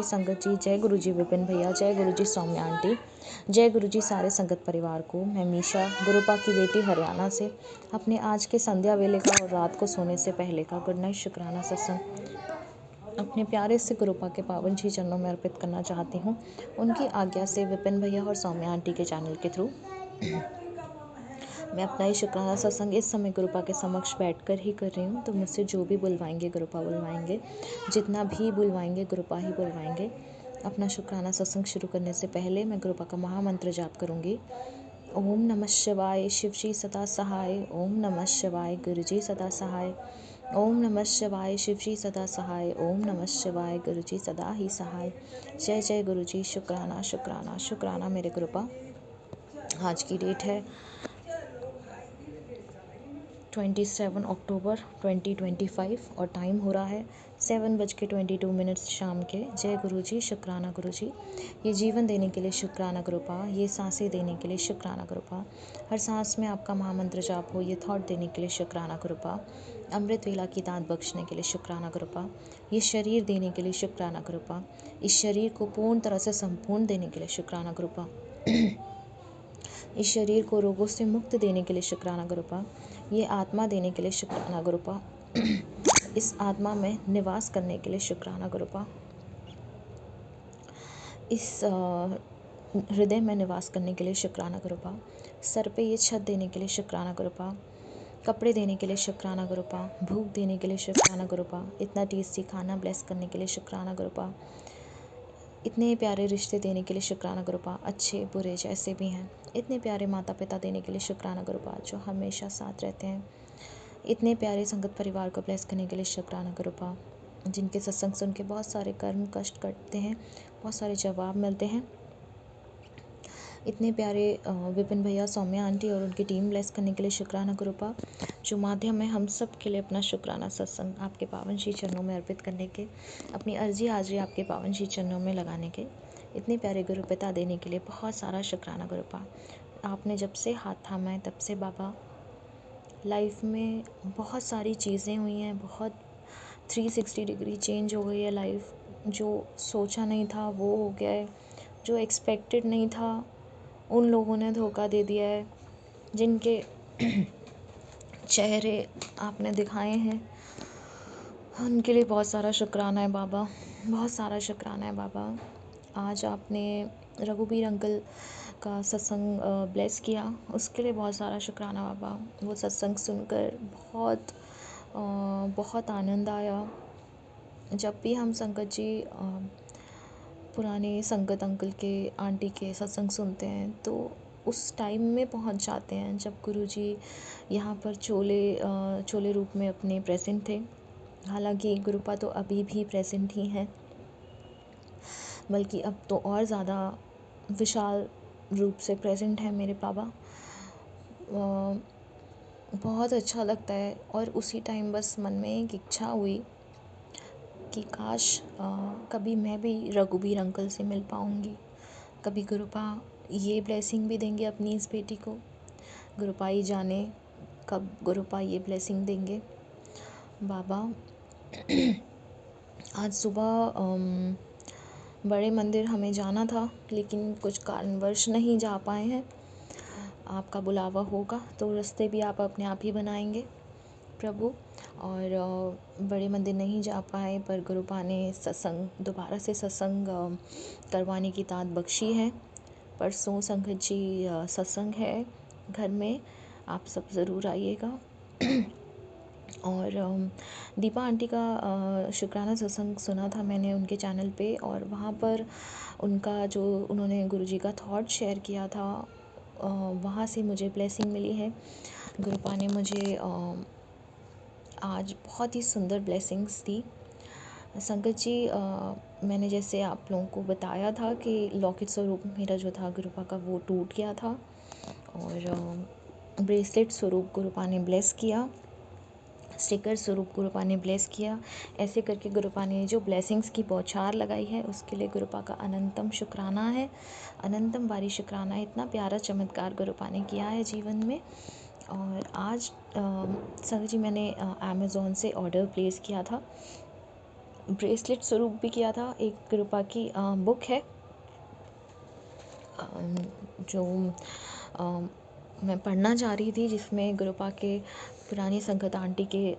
संगत जी, जय गुरु जी विपिन भैया, जय गुरु जी सौम्या आंटी, जय गुरु जी सारे संगत परिवार को। मैं मीशा गुरुपा की बेटी हरियाणा से अपने आज के संध्या वेले का और रात को सोने से पहले का गुड नाइट शुक्राना सत्संग अपने प्यारे से गुरुपा के पावन जी चरणों में अर्पित करना चाहती हूँ। उनकी आज्ञा से विपिन भैया और सौम्या आंटी के चैनल के थ्रू मैं अपना ही शुक्राना सत्संग इस समय गुरुपा के समक्ष बैठकर ही कर रही हूँ। तो मुझसे जो भी बुलवाएंगे गुरुपा बुलवाएंगे, जितना भी बुलवाएंगे गुरुपा ही बुलवाएंगे। अपना शुक्राना सत्संग शुरू करने से पहले मैं गुरुपा का महामंत्र जाप करूँगी। ओम नमः शिवाय, शिव जी सदा सहाय। ओम नमः शिवाय, गुरु जी सदा सहाय। ओम नमः शिवाय, शिव जी सदा सहाय। ओम नमः शिवाय, गुरु जी सदा ही सहाय। जय जय गुरु जी। शुक्राना शुक्राना शुक्राना मेरे गुरुपा। आज की डेट है 27 अक्टूबर 2025 और टाइम हो रहा है 7:22 शाम के। जय गुरु जी। शुक्राना गुरु जी, ये जीवन देने के लिए शुक्राना गुरुपा, ये सांसें देने के लिए शुक्राना गुरुपा, हर सांस में आपका महामंत्र जाप हो, ये थॉट देने के लिए शुक्राना गुरुपा, अमृत वेला की दात बख्शने के लिए शुक्राना गुरुपा, ये शरीर देने के लिए शुक्राना गुरुपा, इस शरीर को पूर्ण तरह से संपूर्ण देने के लिए शुक्राना गुरुपा, इस शरीर को रोगों से मुक्त देने के लिए शुक्राना गुरुपा, ये आत्मा देने के लिए शुक्राना गुरुपा, इस आत्मा में निवास करने के लिए शुक्राना गुरुपा, इस हृदय में निवास करने के लिए शुक्राना गुरुपा, सर पे ये छत देने के लिए शुक्राना गुरुपा, कपड़े देने के लिए शुक्राना गुरुपा, भूख देने के लिए शुक्राना गुरुपा, इतना टेस्टी खाना ब्लेस करने के लिए शुक्राना गुरुपा, इतने प्यारे रिश्ते देने के लिए शुक्राना गुरुपा, अच्छे बुरे जैसे भी हैं, इतने प्यारे माता पिता देने के लिए शुक्राना गुरुपा, जो हमेशा साथ रहते हैं, इतने प्यारे संगत परिवार को ब्लेस करने के लिए शुक्राना गुरुपा, जिनके सत्संग सुन के बहुत सारे कर्म कष्ट कटते हैं, बहुत सारे जवाब मिलते हैं, इतने प्यारे विपिन भैया, सौम्या आंटी और उनकी टीम ब्लेस करने के लिए शुक्राना गुरुपा, जो माध्यम है हम सब के लिए अपना शुक्राना सत्संग आपके पावन श्री चरणों में अर्पित करने के, अपनी अर्जी हाजिरी आपके पावन श्री चरणों में लगाने के, इतने प्यारे गुरु पिता देने के लिए बहुत सारा शुक्राना गुरुपा। आपने जब से हाथ थामा है तब से बाबा लाइफ में बहुत सारी चीज़ें हुई हैं, बहुत 360 डिग्री चेंज हो गई है लाइफ। जो सोचा नहीं था वो हो गया है, जो एक्सपेक्टेड नहीं था उन लोगों ने धोखा दे दिया है, जिनके चेहरे आपने दिखाए हैं उनके लिए बहुत सारा शुक्राना है बाबा, बहुत सारा शुक्राना है बाबा। आज आपने रघुबीर अंकल का सत्संग ब्लेस किया, उसके लिए बहुत सारा शुक्राना बाबा। वो सत्संग सुनकर बहुत आनंद आया। जब भी हम संगत जी पुराने संगत अंकल के आंटी के सत्संग सुनते हैं तो उस टाइम में पहुंच जाते हैं जब गुरुजी यहाँ पर चोले रूप में अपने प्रेजेंट थे। हालांकि गुरुपा तो अभी भी प्रेजेंट ही हैं, बल्कि अब तो और ज़्यादा विशाल रूप से प्रेजेंट है मेरे बाबा। बहुत अच्छा लगता है। और उसी टाइम बस मन में एक इच्छा हुई कि काश कभी मैं भी रघुबीर अंकल से मिल पाऊँगी, कभी गुरुपा ये ब्लेसिंग भी देंगे अपनी इस बेटी को। गुरुपा ही जाने कब गुरुपा ये ब्लेसिंग देंगे बाबा। आज सुबह बड़े मंदिर हमें जाना था, लेकिन कुछ कारणवश नहीं जा पाए हैं। आपका बुलावा होगा तो रास्ते भी आप अपने आप ही बनाएंगे प्रभु। और बड़े मंदिर नहीं जा पाए, पर गुरुपा ने सत्संग दोबारा से सत्संग करवाने की दात बख्शी है। परसों संगत जी सत्संग है घर में, आप सब ज़रूर आइएगा। और दीपा आंटी का शुक्राना सत्संग सुना था मैंने उनके चैनल पे, और वहाँ पर उनका जो उन्होंने गुरुजी का थॉट शेयर किया था, वहाँ से मुझे ब्लेसिंग मिली है। गुरुपा ने मुझे आज बहुत ही सुंदर ब्लेसिंग्स दी। संगत जी मैंने जैसे आप लोगों को बताया था कि लौकिक स्वरूप मेरा जो था गुरुपा का वो टूट गया था, और ब्रेसलेट स्वरूप गुरुपा ने ब्लेस किया, स्टिकर स्वरूप गुरुपा ने ब्लेस किया। ऐसे करके गुरुपा ने जो ब्लेसिंग्स की बौछार लगाई है उसके लिए गुरुपा का अनंतम शुक्राना है, अनंतम बारी शुक्राना है। इतना प्यारा चमत्कार गुरुपा ने किया है जीवन में। और आज संगत जी मैंने अमेज़ॉन से ऑर्डर प्लेस किया था ब्रेसलेट स्वरूप भी किया था। एक कृपा की बुक है जो मैं पढ़ना चाह रही थी, जिसमें कृपा के पुरानी संगत आंटी के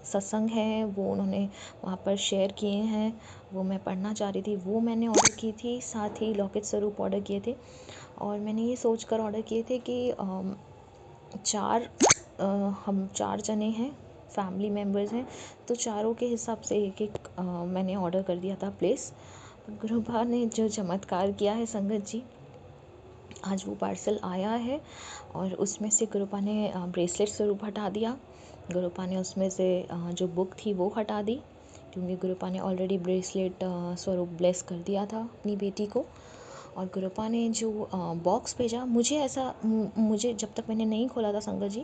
सत्संग हैं, वो उन्होंने वहाँ पर शेयर किए हैं, वो मैं पढ़ना चाह रही थी। वो मैंने ऑर्डर की थी, साथ ही लॉकेट स्वरूप ऑर्डर किए थे। और मैंने ये सोच कर ऑर्डर किए थे कि हम 4 जने हैं, फैमिली मेम्बर्स हैं, तो चारों के हिसाब से एक एक मैंने ऑर्डर कर दिया था प्लेस। गुरुबा ने जो चमत्कार किया है संगत जी, आज वो पार्सल आया है और उसमें से गुरुपा ने ब्रेसलेट स्वरूप हटा दिया। गुरुपा ने उसमें से जो बुक थी वो हटा दी, क्योंकि गुरुपा ने ऑलरेडी ब्रेसलेट स्वरूप ब्लेस कर दिया था अपनी बेटी को। और गुरुपा ने जो बॉक्स भेजा, मुझे जब तक मैंने नहीं खोला था संगत जी,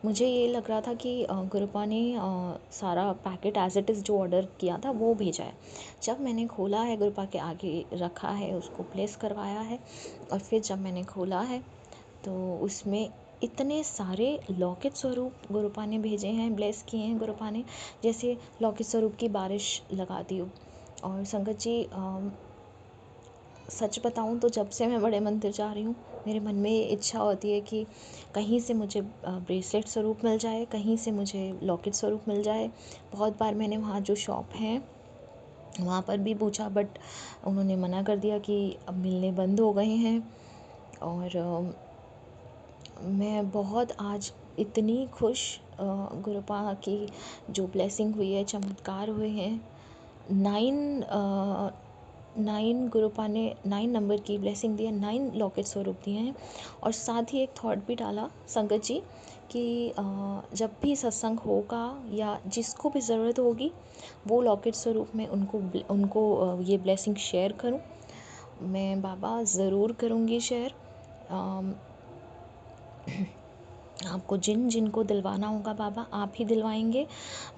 मुझे ये लग रहा था कि गुरुपा ने सारा पैकेट एज इट इज़ जो ऑर्डर किया था वो भेजा है। जब मैंने खोला है, गुरुपा के आगे रखा है, उसको प्लेस करवाया है, और फिर जब मैंने खोला है तो उसमें इतने सारे लॉकेट स्वरूप गुरुपा ने भेजे हैं, ब्लेस किए हैं गुरुपा ने, जैसे लॉकेट स्वरूप की बारिश लगाती हो। और संगत जी, सच बताऊं तो जब से मैं बड़े मंदिर जा रही हूँ, मेरे मन में ये इच्छा होती है कि कहीं से मुझे ब्रेसलेट स्वरूप मिल जाए, कहीं से मुझे लॉकेट स्वरूप मिल जाए। बहुत बार मैंने वहाँ जो शॉप हैं वहाँ पर भी पूछा, बट उन्होंने मना कर दिया कि अब मिलने बंद हो गए हैं। और मैं बहुत आज इतनी खुश, गुरुपा की जो ब्लेसिंग हुई है, चमत्कार हुए हैं। 9 गुरुपा ने 9 नंबर की ब्लेसिंग दी है, 9 लॉकेट स्वरूप दिए हैं। और साथ ही एक थॉट भी डाला संगत जी कि जब भी सत्संग होगा या जिसको भी ज़रूरत होगी, वो लॉकेट स्वरूप में उनको ये ब्लेसिंग शेयर करूं। मैं बाबा ज़रूर करूँगी शेयर। आपको जिनको दिलवाना होगा बाबा, आप ही दिलवाएंगे,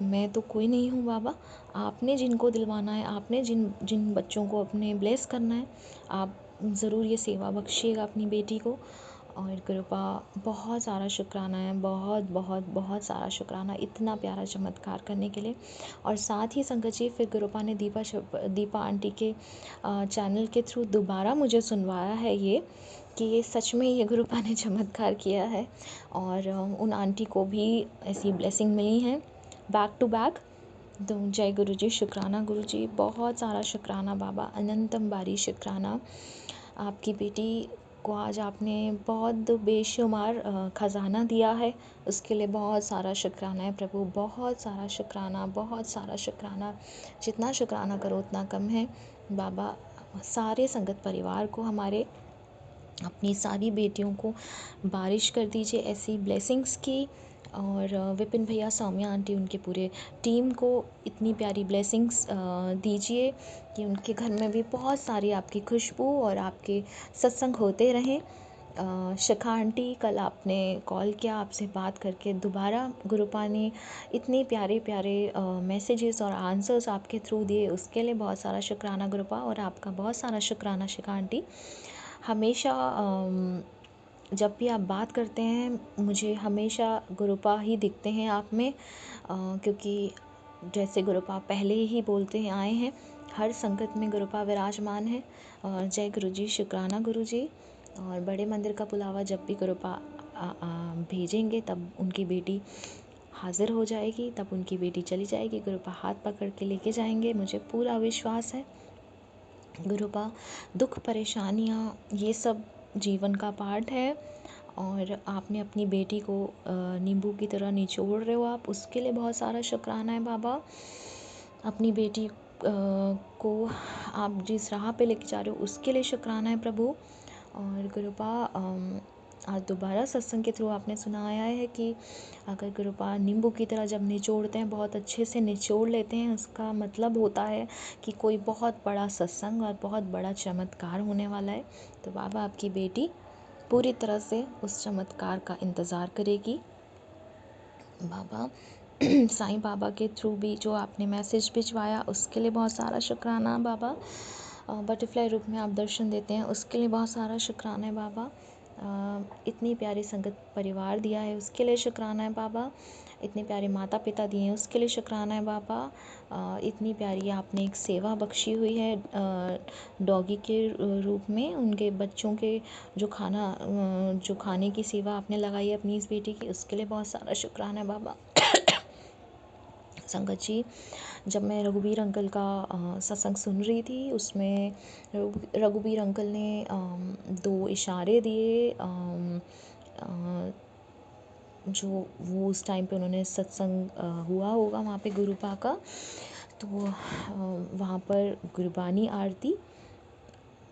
मैं तो कोई नहीं हूँ बाबा। आपने जिनको दिलवाना है, आपने जिन जिन बच्चों को अपने ब्लेस करना है, आप ज़रूर ये सेवा बख्शिएगा अपनी बेटी को। और कृपा, बहुत सारा शुक्राना है, बहुत बहुत बहुत सारा शुक्राना इतना प्यारा चमत्कार करने के लिए। और साथ ही संगत जी, फिर गुरुपा ने दीपा आंटी के चैनल के थ्रू दोबारा मुझे सुनवाया है ये, कि ये सच में ये गुरुपा ने चमत्कार किया है। और उन आंटी को भी ऐसी ब्लेसिंग मिली हैं बैक टू बैक। तो जय गुरु जी, शुक्राना गुरु जी, बहुत सारा शुक्राना बाबा, अनंतम बारी शुक्राना। आपकी बेटी को आज आपने बहुत बेशुमार ख़जाना दिया है, उसके लिए बहुत सारा शुक्राना है प्रभु, बहुत सारा शुक्राना, बहुत सारा शुक्राना। जितना शुक्राना करो उतना कम है बाबा। सारे संगत परिवार को, हमारे अपनी सारी बेटियों को बारिश कर दीजिए ऐसी ब्लेसिंग्स की। और विपिन भैया, सौम्या आंटी, उनके पूरे टीम को इतनी प्यारी ब्लेसिंग्स दीजिए कि उनके घर में भी बहुत सारी आपकी खुशबू और आपके सत्संग होते रहें। शिखा आंटी, कल आपने कॉल किया, आपसे बात करके दोबारा गुरुपा ने इतने प्यारे प्यारे मैसेजेस और आंसर्स आपके थ्रू दिए, उसके लिए बहुत सारा शुक्राना गुरुपा। और आपका बहुत सारा शुक्राना शिखा आंटी। हमेशा जब भी आप बात करते हैं, मुझे हमेशा गुरुपा ही दिखते हैं आप में, क्योंकि जैसे गुरुपा पहले ही बोलते हैं आए हैं, हर संगत में गुरुपा विराजमान है। और जय गुरु जी, शुक्राना गुरु जी। और बड़े मंदिर का बुलावा जब भी गुरुपा भेजेंगे, तब उनकी बेटी हाजिर हो जाएगी, तब उनकी बेटी चली जाएगी, गुरुपा हाथ पकड़ के लेके जाएंगे, मुझे पूरा विश्वास है। गुरुपा, दुख परेशानियाँ ये सब जीवन का पार्ट है, और आपने अपनी बेटी को नींबू की तरह निचोड़ रहे हो आप, उसके लिए बहुत सारा शुक्राना है बाबा। अपनी बेटी को आप जिस राह पे लेके जा रहे हो उसके लिए शुक्राना है प्रभु। और गुरुपा, आज दोबारा सत्संग के थ्रू आपने सुनाया है कि अगर गुरुपा नींबू की तरह जब निचोड़ते हैं, बहुत अच्छे से निचोड़ लेते हैं, उसका मतलब होता है कि कोई बहुत बड़ा सत्संग और बहुत बड़ा चमत्कार होने वाला है। तो बाबा, आपकी बेटी पूरी तरह से उस चमत्कार का इंतज़ार करेगी बाबा। साईं बाबा के थ्रू भी जो आपने मैसेज भिजवाया, उसके लिए बहुत सारा शुक्राना बाबा। बटरफ्लाई रूप में आप दर्शन देते हैं, उसके लिए बहुत सारा शुक्राना है बाबा। इतनी प्यारी संगत परिवार दिया है, उसके लिए शुक्राना है बाबा। इतने प्यारे माता पिता दिए हैं उसके लिए शुक्राना है बाबा। इतनी प्यारी आपने एक सेवा बख्शी हुई है डॉगी के रूप में, उनके बच्चों के जो खाने की सेवा आपने लगाई है अपनी इस बेटी की, उसके लिए बहुत सारा शुक्राना है बाबा। संगत जी, जब मैं रघुवीर अंकल का सत्संग सुन रही थी, उसमें रघुवीर अंकल ने 2 इशारे दिए, जो वो उस टाइम पे उन्होंने सत्संग हुआ होगा वहाँ पे गुरुपा का, तो वहाँ पर गुरबानी आरती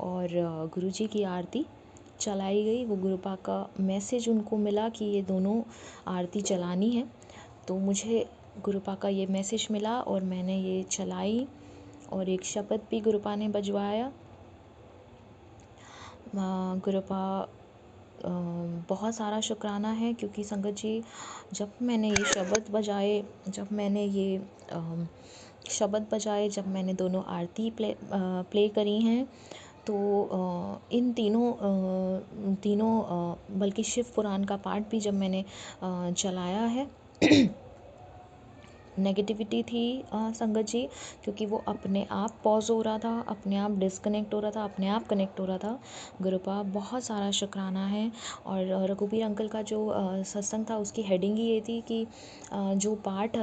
और गुरुजी की आरती चलाई गई। वो गुरुपा का मैसेज उनको मिला कि ये दोनों आरती चलानी है, तो मुझे गुरुपा का ये मैसेज मिला और मैंने ये चलाई और एक शब्द भी गुरुपा ने बजवाया। गुरुपा बहुत सारा शुक्राना है, क्योंकि संगत जी जब मैंने ये शब्द बजाए, जब मैंने दोनों आरती प्ले करी हैं, तो इन तीनों बल्कि शिव पुराण का पाठ भी जब मैंने चलाया है नेगेटिविटी थी संगत जी, क्योंकि वो अपने आप पॉज हो रहा था, अपने आप डिस्कनेक्ट हो रहा था, अपने आप कनेक्ट हो रहा था। गुरुपा बहुत सारा शुक्राना है। और रघुबीर अंकल का जो सत्संग था उसकी हेडिंग ही ये थी कि जो पाठ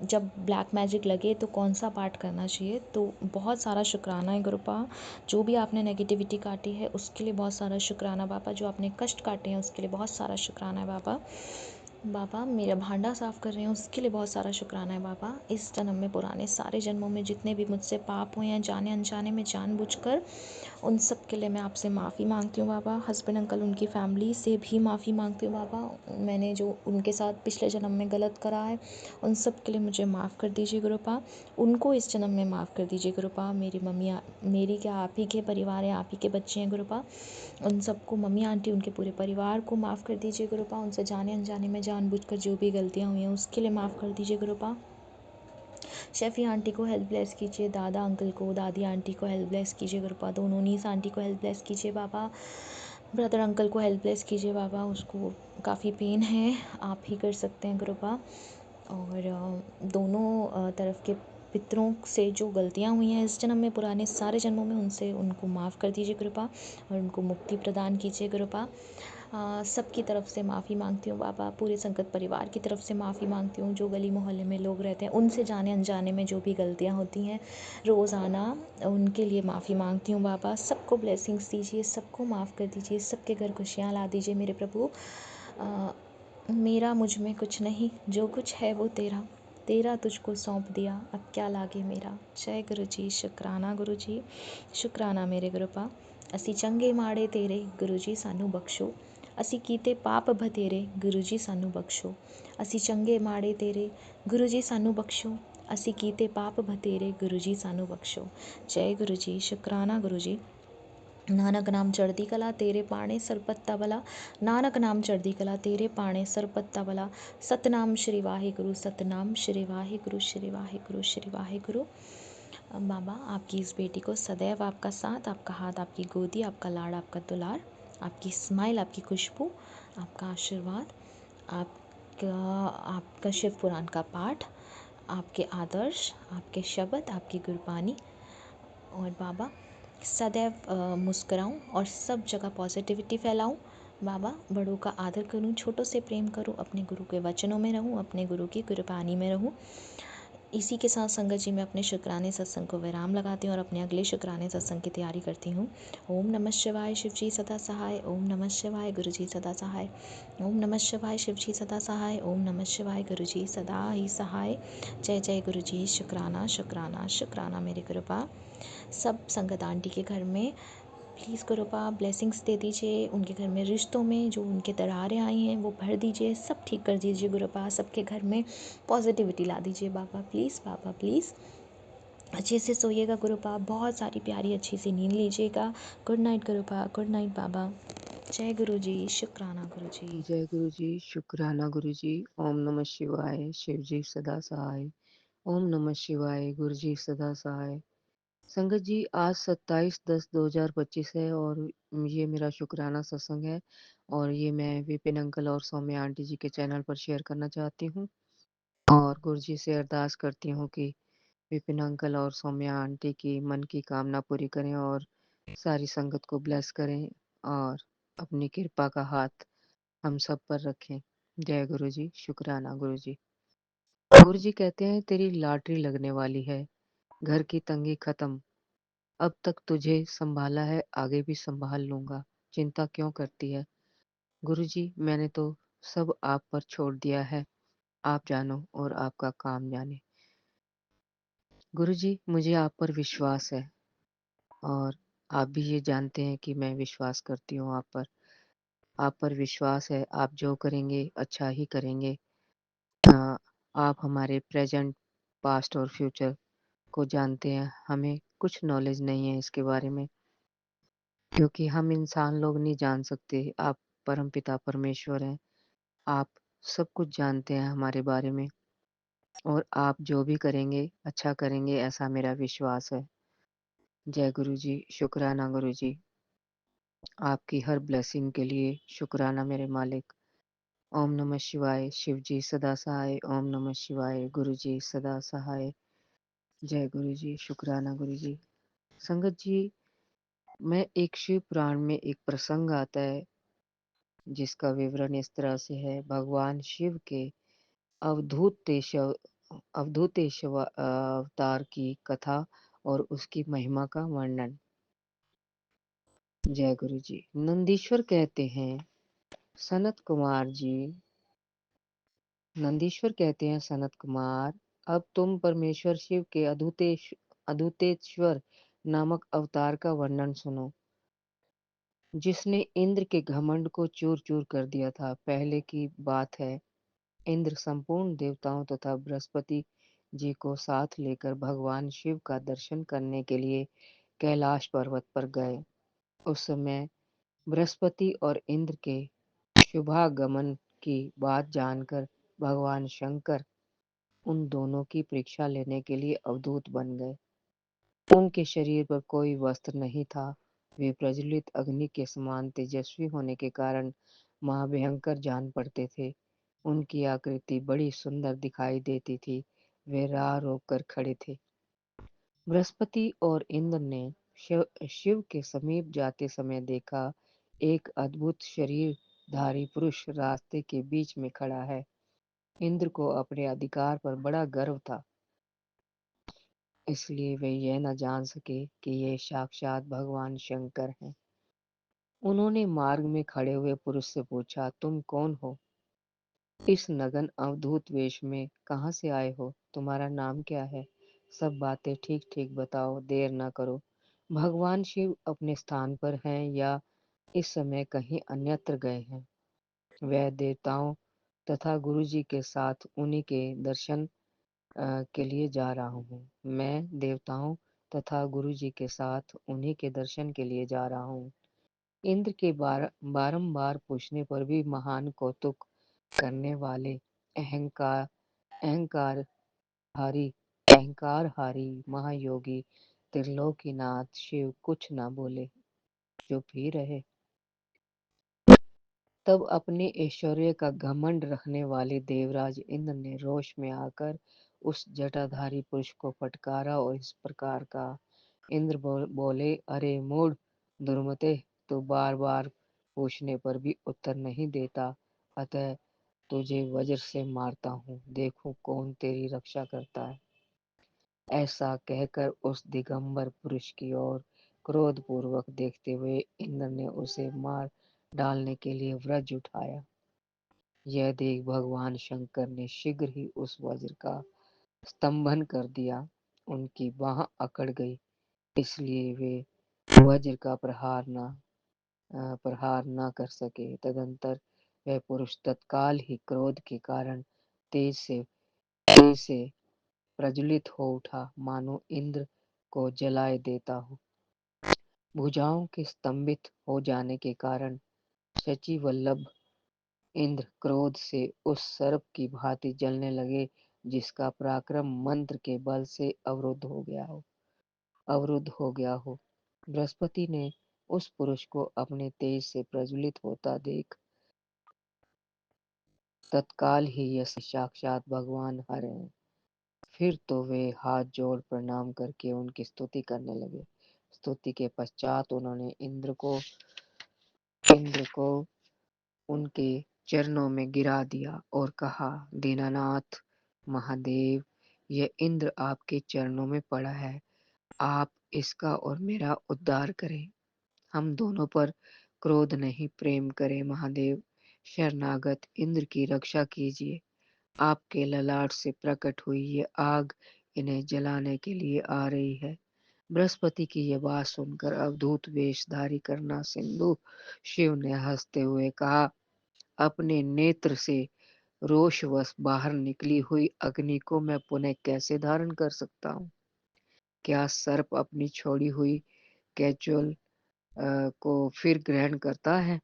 जब ब्लैक मैजिक लगे तो कौन सा पाठ करना चाहिए। तो बहुत सारा शुक्राना है गुरुपा, जो भी आपने नेगेटिविटी काटी है उसके लिए बहुत सारा शुक्राना बाबा, जो आपने कष्ट काटे हैं उसके लिए बहुत सारा शुक्राना है बाबा। बाबा मेरा भांडा साफ़ कर रहे हैं उसके लिए बहुत सारा शुक्राना है बाबा। इस जन्म में पुराने सारे जन्मों में जितने भी मुझसे पाप हुए हैं, जाने अनजाने में जानबूझकर, उन सब के लिए मैं आपसे माफ़ी मांगती हूँ बाबा। हस्बैंड अंकल उनकी फ़ैमिली से भी माफ़ी मांगती हूँ बाबा। मैंने जो उनके साथ पिछले जन्म में गलत करा है उन सब के लिए मुझे माफ़ कर दीजिए गुरुपा। उनको इस जन्म में माफ़ कर दीजिए गुरुपा। मेरी मम्मी मेरी क्या आप ही के परिवार है, आप ही के बच्चे हैं गुरुपा। उन सबको, मम्मी आंटी उनके पूरे परिवार को माफ़ कर दीजिए गुरुपा। उनसे जाने अनजाने में जानबूझकर जो भी गलतियाँ हुई हैं उसके लिए माफ़ कर दीजिए गुरुपा। शेफ़ी आंटी को हेल्प ब्लेस कीजिए, दादा अंकल को, दादी आंटी को हेल्प ब्लेस कीजिए गुरुपा। दोनों नीस आंटी को हेल्प ब्लेस कीजिए बाबा। ब्रदर अंकल को हेल्प ब्लेस कीजिए बाबा, उसको काफ़ी पेन है, आप ही कर सकते हैं गुरुपा। और दोनों तरफ के पितरों से जो गलतियाँ हुई हैं इस जन्म में, पुराने सारे जन्मों में, उनसे उनको माफ़ कर दीजिए कृपा और उनको मुक्ति प्रदान कीजिए कृपा। सबकी तरफ से माफ़ी मांगती हूँ बाबा, पूरे संकट परिवार की तरफ से माफ़ी मांगती हूँ। जो गली मोहल्ले में लोग रहते हैं उनसे जाने अनजाने में जो भी गलतियाँ होती हैं रोज़ाना, उनके लिए माफ़ी मांगती हूँ बाबा। सबको ब्लेसिंग्स दीजिए, सबको माफ़ कर दीजिए, सबके घर खुशियाँ ला दीजिए मेरे प्रभु। मेरा मुझ में कुछ नहीं, जो कुछ है वो तेरा, तेरा तुझको सौंप दिया, अब क्या लागे मेरा। जय गुरु जी, शुक्राना गुरु जी, शुक्राना मेरे गुरुपा। असी चंगे माड़े तेरे गुरु जी सानू बख्शो, असी कीते पाप बथेरे गुरु जी सानू बख्शो। असी चंगे माड़े तेरे गुरु जी सानू बख्शो, असी कीते पाप बथेरे गुरु जी सानू बख्शो। जय गुरु जी, शुक्राना गुरु जी। नानक नाम चढ़दी कला तेरे पाणे सरपत्ता भला, नानक नाम चढ़दी कला तेरे पाणे सरपत्ता भला। सतनाम श्री वाहिगुरु, सतनाम श्री वाहिगुरु, श्री वाहिगुरु, श्री वाहिगुरु। बाबा आपकी इस बेटी को सदैव आपका साथ, आपका हाथ, आपकी गोदी, आपका लाड़, आपका दुलार, आपकी स्माइल, आपकी खुशबू, आपका आशीर्वाद, आपका आपका शिव पुराण का पाठ, आपके आदर्श, आपके शब्द, आपकी गुरबानी, और बाबा सदैव मुस्कुराऊं और सब जगह पॉजिटिविटी फैलाऊं। बाबा बड़ों का आदर करूं, छोटों से प्रेम करूं, अपने गुरु के वचनों में रहूं, अपने गुरु की कृपानी में रहूं। इसी के साथ संगत जी मैं अपने शुक्राने सत्संग को विराम लगाती हूँ और अपने अगले शुक्राने सत्संग की तैयारी करती हूँ। ओम नमः शिवाय, शिव जी सदा सहाय। ओम नमः शिवाय, गुरु जी सदा सहाय। ओम नमः शिवाय, शिव जी सदा सहाय। ओम नमः शिवाय, गुरु जी सदा ही सहाय। जय जय गुरु जी, शुक्राना शुक्राना शुक्राना मेरे कृपा। सब संगत आंटी के घर में प्लीज़ कृपा ब्लेसिंग्स दे दीजिए, उनके घर में रिश्तों में जो उनके दरारें आई हैं वो भर दीजिए, सब ठीक कर दीजिए गुरुपा। सबके घर में पॉजिटिविटी ला दीजिए बाबा, प्लीज़ बाबा प्लीज़। अच्छे से सोइएगा गुरुपा, बहुत सारी प्यारी अच्छी सी नींद लीजिएगा। गुड नाइट गुरुपा, गुड नाइट बाबा। जय गुरु जी, शुक्राना गुरु जी। जय गुरु जी, शुक्राना गुरु जी। ओम नमः शिवाय, शिव जी सदा सहाय। ओम नमः शिवाय, गुरु जी सदा सहाय। संगत जी, आज 27/10/2025 है और ये मेरा शुक्राना सत्संग है और ये मैं विपिन अंकल और सौम्या आंटी जी के चैनल पर शेयर करना चाहती हूँ और गुरु जी से अरदास करती हूँ कि विपिन अंकल और सौम्या आंटी की मन की कामना पूरी करें और सारी संगत को ब्लेस करें और अपनी कृपा का हाथ हम सब पर रखें। जय गुरु जी, शुक्राना गुरु जी। गुरु जी कहते हैं तेरी लॉटरी लगने वाली है, घर की तंगी खत्म, अब तक तुझे संभाला है आगे भी संभाल लूंगा, चिंता क्यों करती है। गुरुजी मैंने तो सब आप पर छोड़ दिया है, आप जानो और आपका काम जाने। गुरुजी मुझे आप पर विश्वास है और आप भी ये जानते हैं कि मैं विश्वास करती हूँ आप पर विश्वास है, आप जो करेंगे अच्छा ही करेंगे। अ, आप हमारे प्रेजेंट, पास्ट और फ्यूचर को जानते हैं, हमें कुछ नॉलेज नहीं है इसके बारे में क्योंकि हम इंसान लोग नहीं जान सकते। आप परमपिता परमेश्वर हैं, आप सब कुछ जानते हैं हमारे बारे में और आप जो भी करेंगे अच्छा करेंगे ऐसा मेरा विश्वास है। जय गुरु जी, शुक्राना गुरु जी, आपकी हर ब्लेसिंग के लिए शुक्राना मेरे मालिक। ओम नमः शिवाय, शिव जी सदा सहाय, ओम नमः शिवाय, गुरु जी सदा सहाय। जय गुरु जी, शुक्राना गुरु जी। संगत जी, मैं एक शिव पुराण में एक प्रसंग आता है जिसका विवरण इस तरह से है। भगवान शिव के अवधूतेश्व अवधूतेश्व अवतार की कथा और उसकी महिमा का वर्णन। जय गुरु जी। नंदीश्वर कहते हैं, सनत कुमार जी, नंदीश्वर कहते हैं सनत कुमार, अब तुम परमेश्वर शिव के अधूतेश्वर नामक अवतार का वर्णन सुनो, जिसने इंद्र के घमंड को चूर चूर कर दिया था। पहले की बात है, इंद्र संपूर्ण देवताओं तथा बृहस्पति जी को साथ लेकर भगवान शिव का दर्शन करने के लिए कैलाश पर्वत पर गए। उस समय बृहस्पति और इंद्र के शुभागमन की बात जानकर भगवान शंकर उन दोनों की परीक्षा लेने के लिए अवधूत बन गए। उनके शरीर पर कोई वस्त्र नहीं था। वे प्रज्वलित अग्नि के समान तेजस्वी होने के कारण महाभयंकर जान पड़ते थे। उनकी आकृति बड़ी सुंदर दिखाई देती थी। वे राह रोक कर खड़े थे। बृहस्पति और इंद्र ने शिव के समीप जाते समय देखा, एक अद्भुत शरीरधारी पुरुष रास्ते के बीच में खड़ा है। इंद्र को अपने अधिकार पर बड़ा गर्व था, इसलिए वे यह न जान सके कि ये साक्षात भगवान शंकर हैं। उन्होंने मार्ग में खड़े हुए पुरुष से पूछा, तुम कौन हो? इस नगन अवधूत वेश में कहाँ से आए हो? तुम्हारा नाम क्या है? सब बातें ठीक ठीक बताओ, देर न करो। भगवान शिव अपने स्थान पर हैं या इस समय कहीं अन्यत्र गए हैं? वह देवताओं तथा गुरु जी के साथ उन्हीं के दर्शन के लिए जा रहा हूँ। मैं देवताओं तथा गुरु जी के साथ उन्हीं के दर्शन के लिए जा रहा हूँ। इंद्र के बारंबार पूछने पर भी महान कौतुक करने वाले अहंकार अहंकार हारी अहंकार हारी महायोगी त्रिलोकीनाथ शिव कुछ न बोले, चुप ही रहे। तब अपने ऐश्वर्य का घमंड रखने वाले देवराज इंद्र ने रोष में आकर उस जटाधारी पुरुष को फटकारा और इस प्रकार कहा। इंद्र बोले, अरे मूढ़ दुर्मते, तू बार बार पूछने पर भी उत्तर नहीं देता, अतः तुझे वज्र से मारता हूँ, देखूं कौन तेरी रक्षा करता है। ऐसा कहकर उस दिगंबर पुरुष की ओर क्रोधपूर्वक देखते हुए इंद्र ने उसे मार डालने के लिए वज्र उठाया। यह देख भगवान शंकर ने शीघ्र ही उस वज्र का स्तंभन कर दिया। उनकी बाह अकड़ गई, इसलिए वे वज्र का प्रहार न कर सके। तदंतर वह पुरुष तत्काल ही क्रोध के कारण तेज से प्रज्वलित हो उठा, मानो इंद्र को जलाए देता हो। भुजाओं के स्तंभित हो जाने के कारण शची वल्लभ इंद्र क्रोध से उस सर्प की भांति जलने लगे, जिसका पराक्रम मंत्र के बल से अवरुद्ध हो गया हो। अवरुद्ध हो गया हो। बृहस्पति ने उस पुरुष को अपने तेज से प्रज्वलित होता देख तत्काल ही यह साक्षात भगवान हर हैं। फिर तो वे हाथ जोड़ प्रणाम करके उनकी स्तुति करने लगे। स्तुति के पश्चात उन्होंने इंद्र को उनके चरणों में गिरा दिया और कहा, दीनानाथ महादेव, यह इंद्र आपके चरणों में पड़ा है, आप इसका और मेरा उद्धार करें। हम दोनों पर क्रोध नहीं, प्रेम करें महादेव। शरणागत इंद्र की रक्षा कीजिए। आपके ललाट से प्रकट हुई ये आग इन्हें जलाने के लिए आ रही है। बृहस्पति की यह बात सुनकर अवधूत वेशधारी करना सिंधु शिव ने हंसते हुए कहा, अपने नेत्र से रोषवश बाहर निकली हुई अग्नि को मैं पुनः कैसे धारण कर सकता हूँ? क्या सर्प अपनी छोड़ी हुई केचुअल को फिर ग्रहण करता है?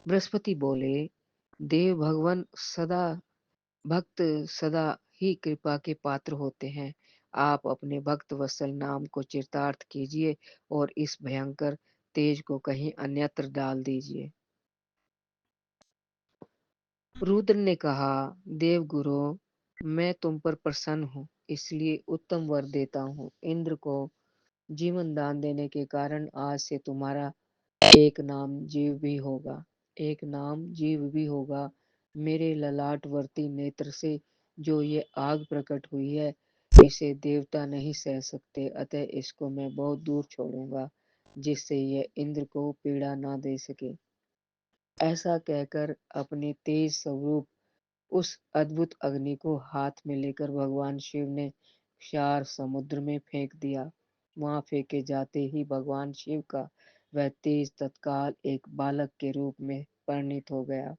बृहस्पति बोले, देव भगवान भक्त सदा ही कृपा के पात्र होते हैं। आप अपने भक्त वत्सल नाम को चरितार्थ कीजिए और इस भयंकर तेज को कहीं अन्यत्र डाल दीजिए। रुद्र ने कहा, देवगुरु, मैं तुम पर प्रसन्न हूँ, इसलिए उत्तम वर देता हूँ। इंद्र को जीवन दान देने के कारण आज से तुम्हारा एक नाम जीव भी होगा। एक नाम जीव भी होगा। मेरे ललाटवर्ती नेत्र से जो ये आग प्रकट हुई है, इसे देवता नहीं सह सकते, अतः इसको मैं बहुत दूर छोड़ूंगा, जिससे यह इंद्र को पीड़ा ना दे सके। ऐसा कहकर अपने तेज स्वरूप उस अद्भुत अग्नि को हाथ में लेकर भगवान शिव ने क्षार समुद्र में फेंक दिया। वहां फेंके जाते ही भगवान शिव का वह तेज तत्काल एक बालक के रूप में परिणित हो गया,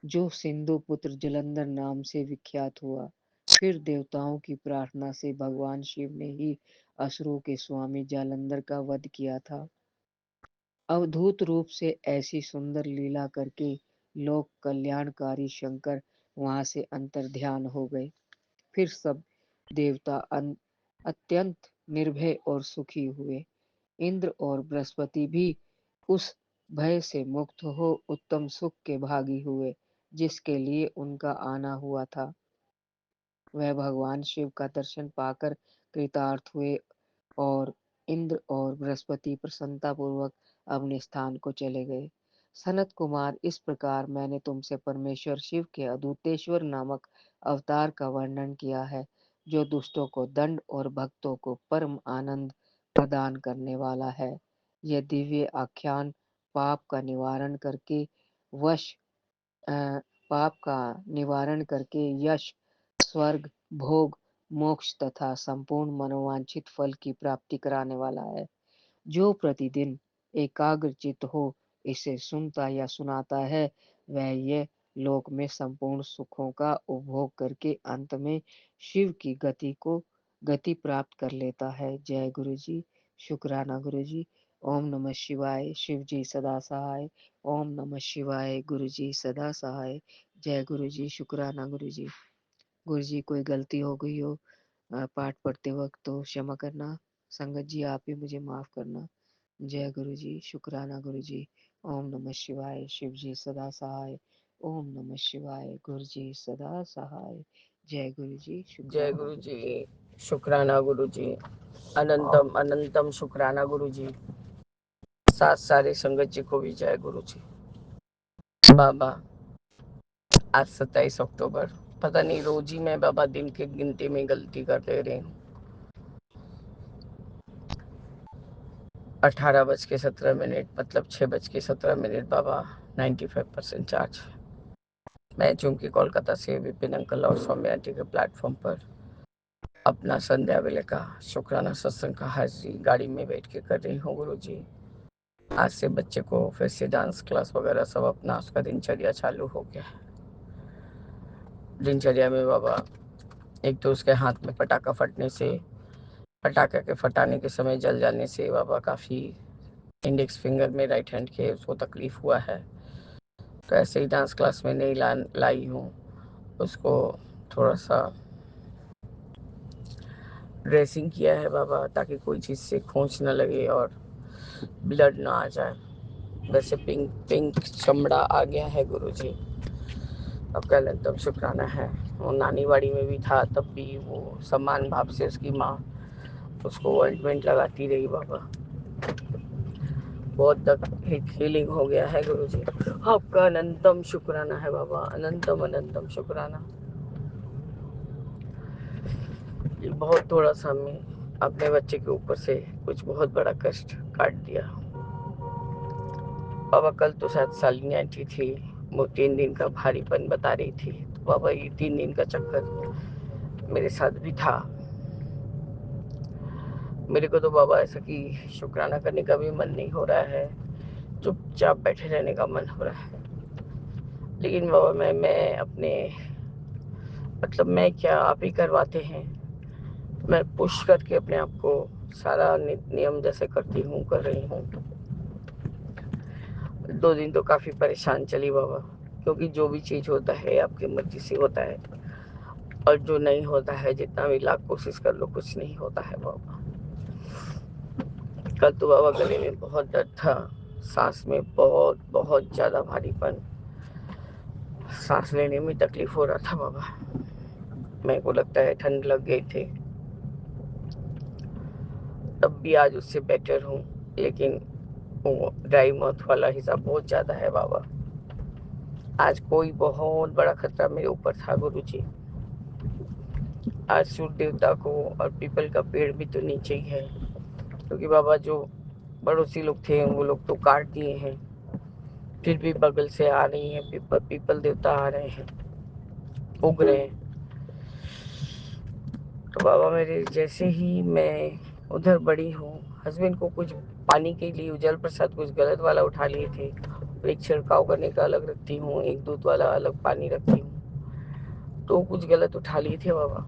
जो सिंधु पुत्र जलंधर नाम से विख्यात हुआ। फिर देवताओं की प्रार्थना से भगवान शिव ने ही असुरों के स्वामी जालंधर का वध किया था। अवधूत रूप से ऐसी सुंदर लीला करके लोक कल्याणकारी शंकर वहां से अंतर्ध्यान हो गए। फिर सब देवता अत्यंत निर्भय और सुखी हुए। इंद्र और बृहस्पति भी उस भय से मुक्त हो उत्तम सुख के भागी हुए, जिसके लिए उनका आना हुआ था। वह भगवान शिव का दर्शन पाकर कृतार्थ हुए और इंद्र और बृहस्पति प्रसन्नता पूर्वक अपने स्थान को चले गए। सनत कुमार, इस प्रकार मैंने तुमसे परमेश्वर शिव के अदूतेश्वर नामक अवतार का वर्णन किया है, जो दुष्टों को दंड और भक्तों को परम आनंद प्रदान करने वाला है। यह दिव्य आख्यान पाप का निवारण करके वश अ, पाप का निवारण करके यश, स्वर्ग, भोग, मोक्ष तथा संपूर्ण मनोवांछित फल की प्राप्ति कराने वाला है। जो प्रतिदिन एकाग्रचित हो इसे सुनता या सुनाता है, वह यह लोक में संपूर्ण सुखों का उपभोग करके अंत में शिव की गति प्राप्त कर लेता है। जय गुरु जी। शुक्राना गुरु जी। ओम नमः शिवाय। शिव जी सदा सहाय। ओम नमः शिवाय। गुरु जी सदा सहाय। जय गुरु जी। शुक्राना गुरु जी। गुरु जी, कोई गलती हो गई हो पाठ पढ़ते वक्त तो क्षमा करना। संगत जी, आप ही मुझे माफ करना। जय गुरु जी। शुक्राना गुरु जी। ओम नमः शिवाय। शिव जी सदा सहाय। ओम नमः शिवाय। गुरु जी सदा सहाय। जय गुरु जी। जय शुक्राना गुरु गुरु जी। जी। शुक्राना गुरु जी। अनंतम अनंतम शुक्राना गुरु जी। साथ सारे संगत जी को भी जय गुरु जी। बाबा, आज 27 अक्टूबर, पता नहीं रोज ही मैं बाबा दिन की गिनती में गलती कर ले रही हूँ। 18:17 मतलब 6:17 बाबा 95% चार्ज। मैं चूंकि कोलकाता से विपिन अंकल और सौम्या आंटी के प्लेटफॉर्म पर अपना संध्या वेले का शुक्राना सत्संग का हाजिरी गाड़ी में बैठ के कर रही हूँ गुरु जी। आज से बच्चे को फिर से डांस क्लास वगैरह सब अपना उसका दिनचर्या चालू हो गया। दिनचर्या में बाबा, एक तो उसके हाथ में पटाखा फटने से, पटाखे के फटाने के समय जल जाने से बाबा काफ़ी इंडेक्स फिंगर में राइट हैंड के उसको तकलीफ हुआ है। तो ऐसे ही डांस क्लास में नहीं लाई हूँ उसको। थोड़ा सा ड्रेसिंग किया है बाबा, ताकि कोई चीज़ से खोंच न लगे और ब्लड ना आ जाए। वैसे पिंक पिंक चमड़ा आ गया है गुरुजी, आपका अनंतम शुक्राना है। वो नानी वाड़ी में भी था, तब भी वो समान भाव से उसकी माँ उसको ऑइंटमेंट लगाती रही बाबा। बहुत तक हीलिंग हो गया है गुरुजी, आपका अनंतम शुक्राना है बाबा, अनंतम अनंतम शुक्राना। ये बहुत थोड़ा सा मैं अपने बच्चे के ऊपर से कुछ बहुत बड़ा कष्ट काट दिया बाबा। कल तो शायद सालिनी आंटी थी, वो 3 दिन का भारीपन बता रही थी, तो बाबा ये 3 दिन का चक्कर मेरे साथ भी था। मेरे को तो बाबा ऐसा कि शुक्राना करने का भी मन नहीं हो रहा है, चुपचाप बैठे रहने का मन हो रहा है। लेकिन बाबा मैं अपने मतलब मैं क्या, आप ही करवाते हैं। मैं पुश करके अपने आप को सारा नियम जैसे करती हूँ, कर रही हूँ। 2 दिन तो काफ़ी परेशान चली बाबा, क्योंकि जो भी चीज़ होता है आपकी मर्जी से होता है, और जो नहीं होता है जितना भी लाख कोशिश कर लो कुछ नहीं होता है बाबा। कल तो बाबा गले में बहुत दर्द था, सांस में बहुत बहुत ज़्यादा भारीपन, सांस लेने में तकलीफ हो रहा था बाबा। मेरे को लगता है ठंड लग गई थी, तब भी आज उससे बेटर हूँ। लेकिन वो ड्राई माउथ वाला हिसाब बहुत ज़्यादा है बाबा। आज कोई बहुत बड़ा खतरा मेरे ऊपर था गुरुजी। आज सूर्य देवता को और पीपल का पेड़ भी तो नीचे ही है, क्योंकि बाबा जो पड़ोसी लोग थे वो लोग तो काट दिए हैं, फिर भी बगल से आ रही हैं पीपल देवता आ रहे हैं, उग रहे हैं। तो बाबा मेरे जैसे ही मैं उधर बड़ी हूँ, हस्बैंड को कुछ पानी के लिए जल प्रसाद कुछ गलत वाला उठा लिए थे, एक छिड़काव करने का अलग रखती हूँ, एक दूध वाला अलग पानी रखती हूँ, तो कुछ गलत उठा लिए थे बाबा।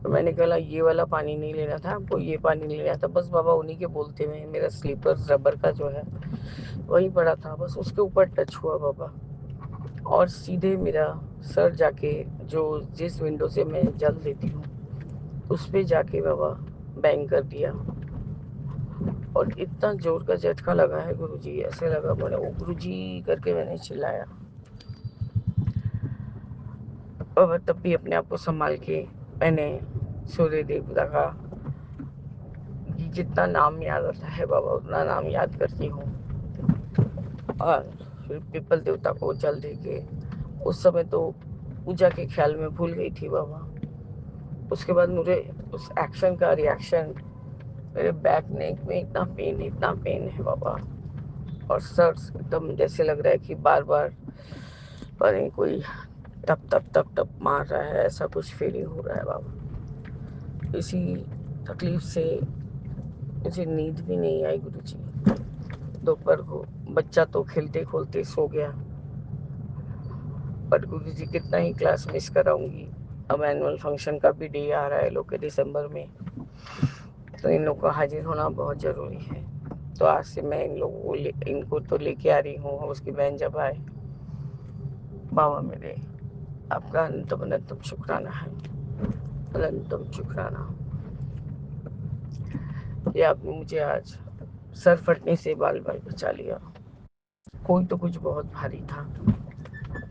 तो मैंने कहा ये वाला पानी नहीं लेना था आपको, ये पानी नहीं लेना था। बस बाबा उन्हीं के बोलते हुए मेरा स्लीपर रबर का जो है वही पड़ा था, बस उसके ऊपर टच हुआ बाबा, और सीधे मेरा सर जाके जो जिस विंडो से मैं जल देती हूँ उस पे जाके बाबा बैंग कर दिया। और इतना जोर का झटका लगा है गुरुजी, ऐसे लगा मैंने ओ गुरुजी करके मैंने चिल्लाया। और तब भी अपने आप को संभाल के मैंने सूर्य देवता का जितना नाम याद आता है बाबा उतना नाम याद करती हूँ, और फिर पीपल देवता को जल दे के उस समय तो पूजा के ख्याल में भूल गई थी बाबा। उसके बाद मुझे उस एक्शन का रिएक्शन, मेरे बैक नेक में इतना पेन है बाबा, और सर एकदम जैसे लग रहा है कि बार बार पर कोई टप टप टप टप मार रहा है, ऐसा कुछ फीलिंग हो रहा है बाबा। इसी तकलीफ से मुझे नींद भी नहीं आई गुरुजी। दोपहर को बच्चा तो खेलते खोलते सो गया, पर गुरुजी कितना ही क्लास मिस कराऊंगी। अब एनुअल फंक्शन का भी डे आ रहा है लोग के दिसंबर में, तो इन लोग को हाजिर होना बहुत ज़रूरी है। तो आज से मैं इन लोगों को इनको तो लेके आ रही हूँ, उसकी बहन जब आए। बाबा मेरे आपका अनंतम अनंतम शुक्राना है, अनंतम शुक्राना। ये आपने मुझे आज सर फटने से बाल बाल बचा लिया। कोई तो कुछ बहुत भारी था,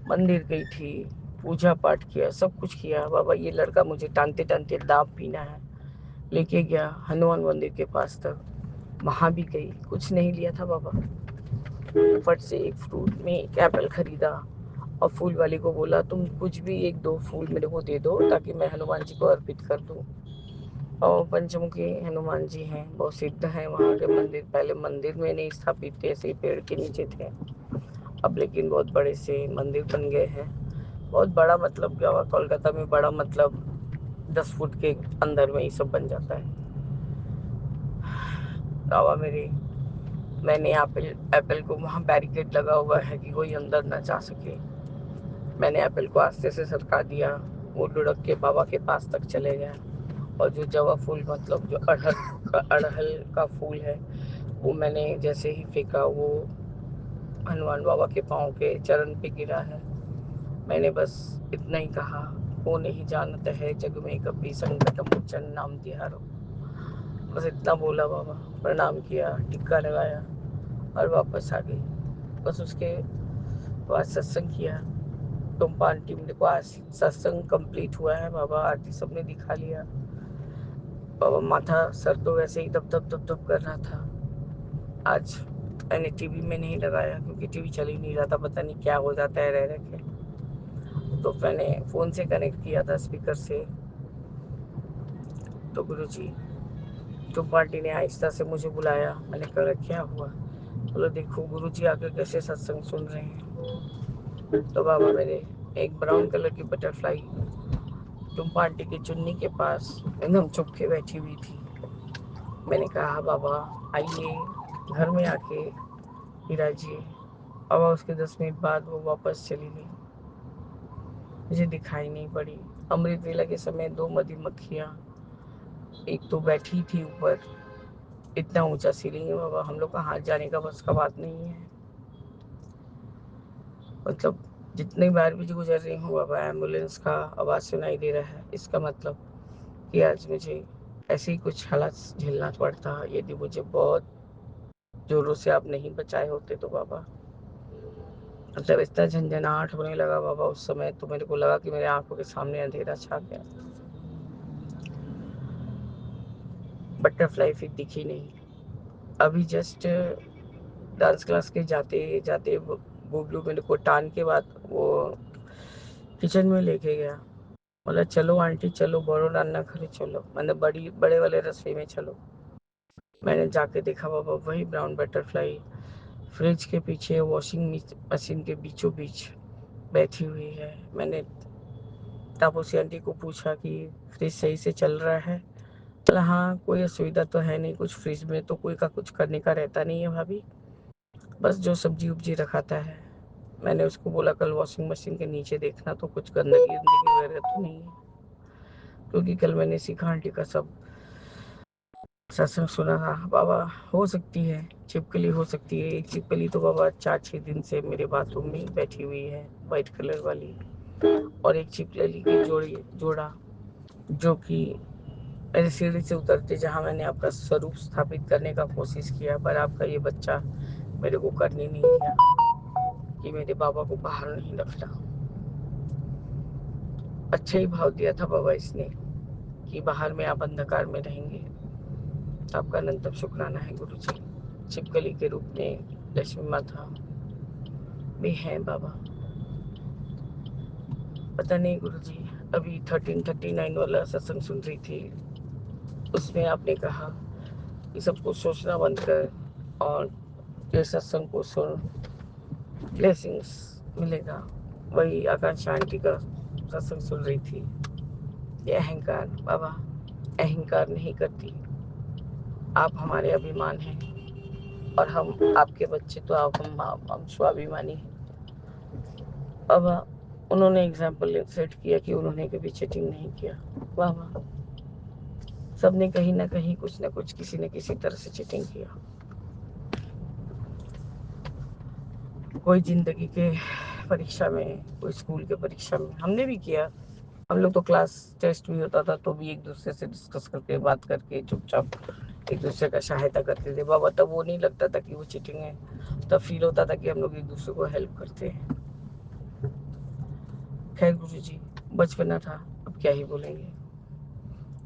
मंदिर गई थी, पूजा पाठ किया, सब कुछ किया बाबा। ये लड़का मुझे टानते टानते दाब पीना है लेके गया हनुमान मंदिर के पास तक, वहां भी गई, कुछ नहीं लिया था बाबा। फट से एक फ्रूट में एक एप्पल खरीदा, और फूल वाली को बोला तुम कुछ भी 1-2 फूल मेरे को दे दो ताकि मैं हनुमान जी को अर्पित कर दूं। और पंचमुखी हनुमान जी हैं, बहुत सिद्ध हैं वहाँ के मंदिर, पहले मंदिर में नहीं स्थापित थे, ऐसे पेड़ के नीचे थे, अब लेकिन बहुत बड़े से मंदिर बन गए हैं। बहुत बड़ा मतलब क्या हुआ, कोलकाता में बड़ा मतलब 10 फुट के अंदर में ही सब बन जाता है। बाबा मेरे, मैंने एप्पल एप्पल को वहाँ बैरिकेड लगा हुआ है कि कोई अंदर ना जा सके। मैंने एप्पल को आस्ते से सरका दिया, वो लुढ़क के बाबा के पास तक चले गया। और जो जवा फूल मतलब जो अड़हल का फूल है, वो मैंने जैसे ही फेंका वो हनुमान बाबा के पाँव के चरण पे गिरा है। मैंने बस इतना ही कहा, को नहीं जानता है जग में कभी संकट मोचन नाम तिहारो। बस इतना बोला बाबा, प्रणाम किया, टिक्का लगाया और वापस आ गई। बस उसके बाद सत्संग किया। टुम्पा आंटी मेरे को आज सत्संग कंप्लीट हुआ है बाबा, आरती सबने दिखा लिया बाबा। माथा सर तो वैसे ही दब दब दब दब कर रहा था। आज मैंने टीवी में नहीं लगाया क्योंकि टीवी चल ही नहीं रहा था, पता नहीं क्या हो जाता है रह रह के। तो मैंने फ़ोन से कनेक्ट किया था स्पीकर से। तो गुरुजी तो पार्टी ने आहिस्ता से मुझे बुलाया। मैंने कहा क्या हुआ? बोला देखो गुरुजी आकर कैसे सत्संग सुन रहे हैं। तो बाबा मेरे एक ब्राउन कलर की बटरफ्लाई तुम पार्टी की चुन्नी के पास एकदम चुप के बैठी हुई थी। मैंने कहा बाबा आइए घर में आके विराजिए। बाबा उसके 10 मिनट बाद वो वापस चली गई, मुझे दिखाई नहीं पड़ी। अमृत वेला के समय 2 मधुमक्खियाँ, एक तो बैठी थी ऊपर, इतना ऊंचा सीलिंग है बाबा, हम लोग का हाथ जाने का बस का बात नहीं है। मतलब जितनी बार भी गुजर रही हूँ बाबा, एम्बुलेंस का आवाज़ सुनाई दे रहा है। इसका मतलब कि आज मुझे ऐसे ही कुछ हालात झेलना पड़ता यदि मुझे बहुत जोरों से आप नहीं बचाए होते तो बाबा। मतलब इतना झंझनाहट होने लगा बाबा उस समय, तो मेरे को लगा कि मेरे आंखों के सामने अंधेरा छा गया। बटरफ्लाई फिर दिखी नहीं। अभी जस्ट डांस क्लास के जाते जाते बुबलू मेरे को टान के बाद वो किचन में लेके गया। बोला चलो आंटी चलो, बड़ो नाना घरे चलो, मतलब बड़े वाले रसोई में चलो। मैंने जाके देखा बाबा वही ब्राउन बटरफ्लाई फ्रिज के पीछे वॉशिंग मशीन के बीचों बीच बैठी हुई है। मैंने तापसी आंटी को पूछा कि फ्रिज सही से चल रहा है? बोला हाँ कोई असुविधा तो है नहीं, कुछ फ्रिज में तो कोई का कुछ करने का रहता नहीं है भाभी, बस जो सब्जी उब्जी रखाता है। मैंने उसको बोला कल वॉशिंग मशीन के नीचे देखना तो कुछ गंदगी वगैरह तो नहीं है, क्योंकि कल मैंने सीखा आंटी का सब सत्संग सुना था बाबा। हो सकती है छिपकली, हो सकती है। एक छिपकली तो बाबा 4-6 दिन से मेरे बाथरूम में ही बैठी हुई है, वाइट कलर वाली। और एक छिपकली की जोड़ा जो कि मेरे सीढ़ी से उतरते जहाँ मैंने आपका स्वरूप स्थापित करने का कोशिश किया, पर आपका ये बच्चा मेरे को करने नहीं दिया कि मेरे बाबा को बाहर नहीं रखना। अच्छा ही भाव दिया था बाबा इसने कि बाहर में आप अंधकार में रहेंगे। आपका अनंतम शुक्राना है गुरु जी। छिपकली के रूप में लक्ष्मी माता भी है बाबा। पता नहीं गुरु जी, अभी 1339 वाला सत्संग सुन रही थी, उसमें आपने कहा कि सबको सोचना बंद कर और ये सत्संग को सुन, ब्लेसिंग्स मिलेगा। वही आकांक्षा आंटी का सत्संग सुन रही थी। ये अहंकार बाबा, अहंकार नहीं करती, आप हमारे अभिमान हैं और हम आपके बच्चे, तो आप हम स्वाभिमानी हैं। अब उन्होंने एग्जाम्पल सेट किया कि उन्होंने कभी चीटिंग नहीं किया। वाह वाह, सबने कहीं ना कहीं कुछ ना कुछ किसी न किसी तरह से चीटिंग किया। कोई जिंदगी के परीक्षा में, कोई स्कूल के परीक्षा में, हमने भी किया। हम लोग तो क्लास टेस्ट भी होता था तो भी एक दूसरे से डिस्कस करके बात करके चुपचाप एक दूसरे का सहायता करते थे बाबा। तब वो नहीं लगता था कि वो चीटिंग है, तब फील होता था कि हम लोग एक दूसरे को हेल्प करते हैं। खैर गुरु जी, बचपना था, अब क्या ही बोलेंगे,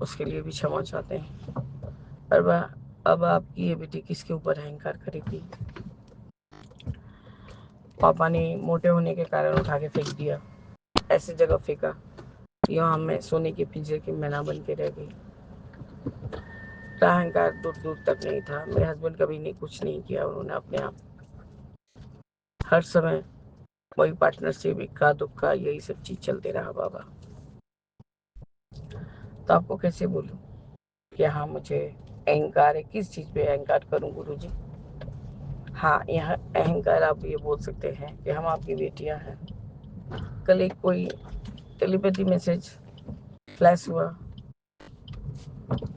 उसके लिए भी क्षमा चाहते हैं। पर अब आपकी ये बेटी किसके ऊपर अहंकार करेगी? पापा ने मोटे होने के कारण उठा के फेंक दिया, ऐसी जगह फेंका यहाँ मैं सोने के पिंजरे की मैना बन के रह गई। अहंकार दूर दूर तक नहीं था। मेरे हस्बैंड कभी नहीं कुछ नहीं किया, उन्होंने अपने आप हर समय वही पार्टनरशिप, इक्का दुक्का यही सब चीज चलते रहा बाबा। तो आपको कैसे बोलूं कि हाँ मुझे अहंकार है? किस चीज पे अहंकार करूं गुरु जी? हाँ, यहाँ अहंकार आप ये बोल सकते हैं कि हम आपकी बेटियां हैं। कल एक कोई टेलीपैथी मैसेज फ्लैश हुआ,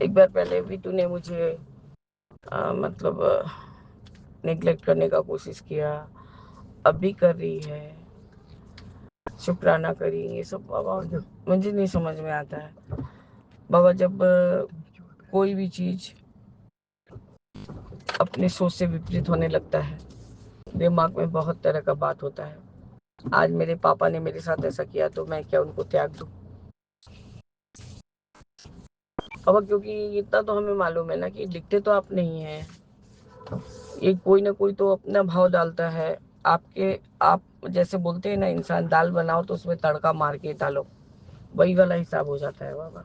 एक बार पहले भी तूने मुझे मतलब नेग्लेक्ट करने का कोशिश किया, अब भी कर रही है। शुक्राना करी, ये सब बाबा मुझे नहीं समझ में आता है बाबा। जब कोई भी चीज अपनी सोच से विपरीत होने लगता है, दिमाग में बहुत तरह का बात होता है। आज मेरे पापा ने मेरे साथ ऐसा किया तो मैं क्या उनको त्याग दूं बाबा? क्योंकि इतना तो हमें मालूम है ना कि लिखते तो आप नहीं है, ये कोई ना कोई तो अपना भाव डालता है आपके। आप जैसे बोलते हैं ना, इंसान दाल बनाओ तो उसमें तड़का मार के डालो, वही वाला हिसाब हो जाता है बाबा।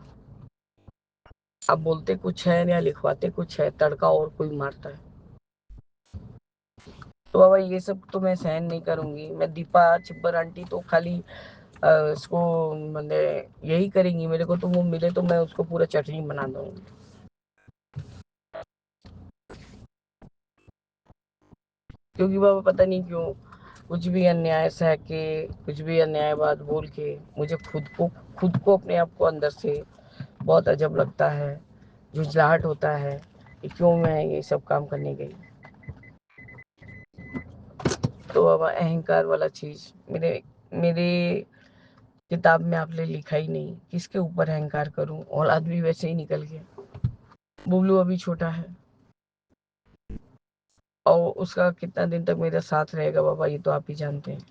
आप बोलते कुछ है या लिखवाते कुछ है, तड़का और कोई मारता है। तो बाबा ये सब तो मैं सहन नहीं करूंगी। मैं दीपा चिब्बर आंटी तो खाली इसको मैंने यही करेंगी, मेरे को तो वो मिले तो मैं उसको पूरा चटनी बना दूंगी। क्योंकि बाबा पता नहीं क्यों कुछ भी अन्याय सह के, कुछ भी अन्याय बात बोल के मुझे खुद को अपने आप को अंदर से बहुत अजब लगता है, झुंझलाहट होता है कि क्यों मैं ये सब काम करने गई। तो बाबा अहंकार वाला चीज मेरे मेरे किताब में आपने लिखा ही नहीं, किसके ऊपर अहंकार करूं? औलाद भी वैसे ही निकल गया, बुबलू अभी छोटा है और उसका कितना दिन तक मेरा साथ रहेगा बाबा, ये तो आप ही जानते हैं।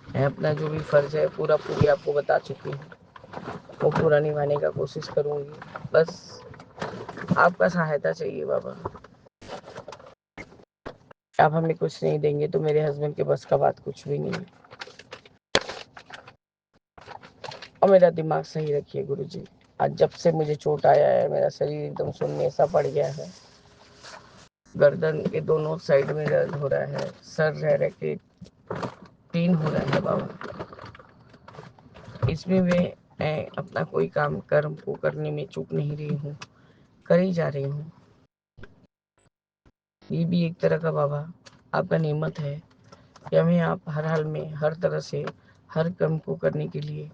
मैं अपना जो भी फर्ज है पूरा पूरी आपको बता चुकी हूँ, वो पूरा निभाने का कोशिश करूंगी। बस आपका सहायता चाहिए बाबा। आप हमें कुछ नहीं देंगे तो मेरे हस्बैंड के बस का बात कुछ भी नहीं है। और मेरा दिमाग सही रखिए गुरुजी। आज जब से मुझे चोट आया है मेरा शरीर एकदम सुन्ने सा पड़ गया है, गर्दन के दोनों साइड में दर्द हो रहा है, सर रह के पेन हो रहा है बाबा। इसमें मैं अपना कोई काम कर्म को करने में चूक नहीं रही हूँ, कर ही जा रही हूँ। ये भी एक तरह का बाबा आपका नेमत है कि हमें आप हर हाल में हर तरह से हर कर्म को करने के लिए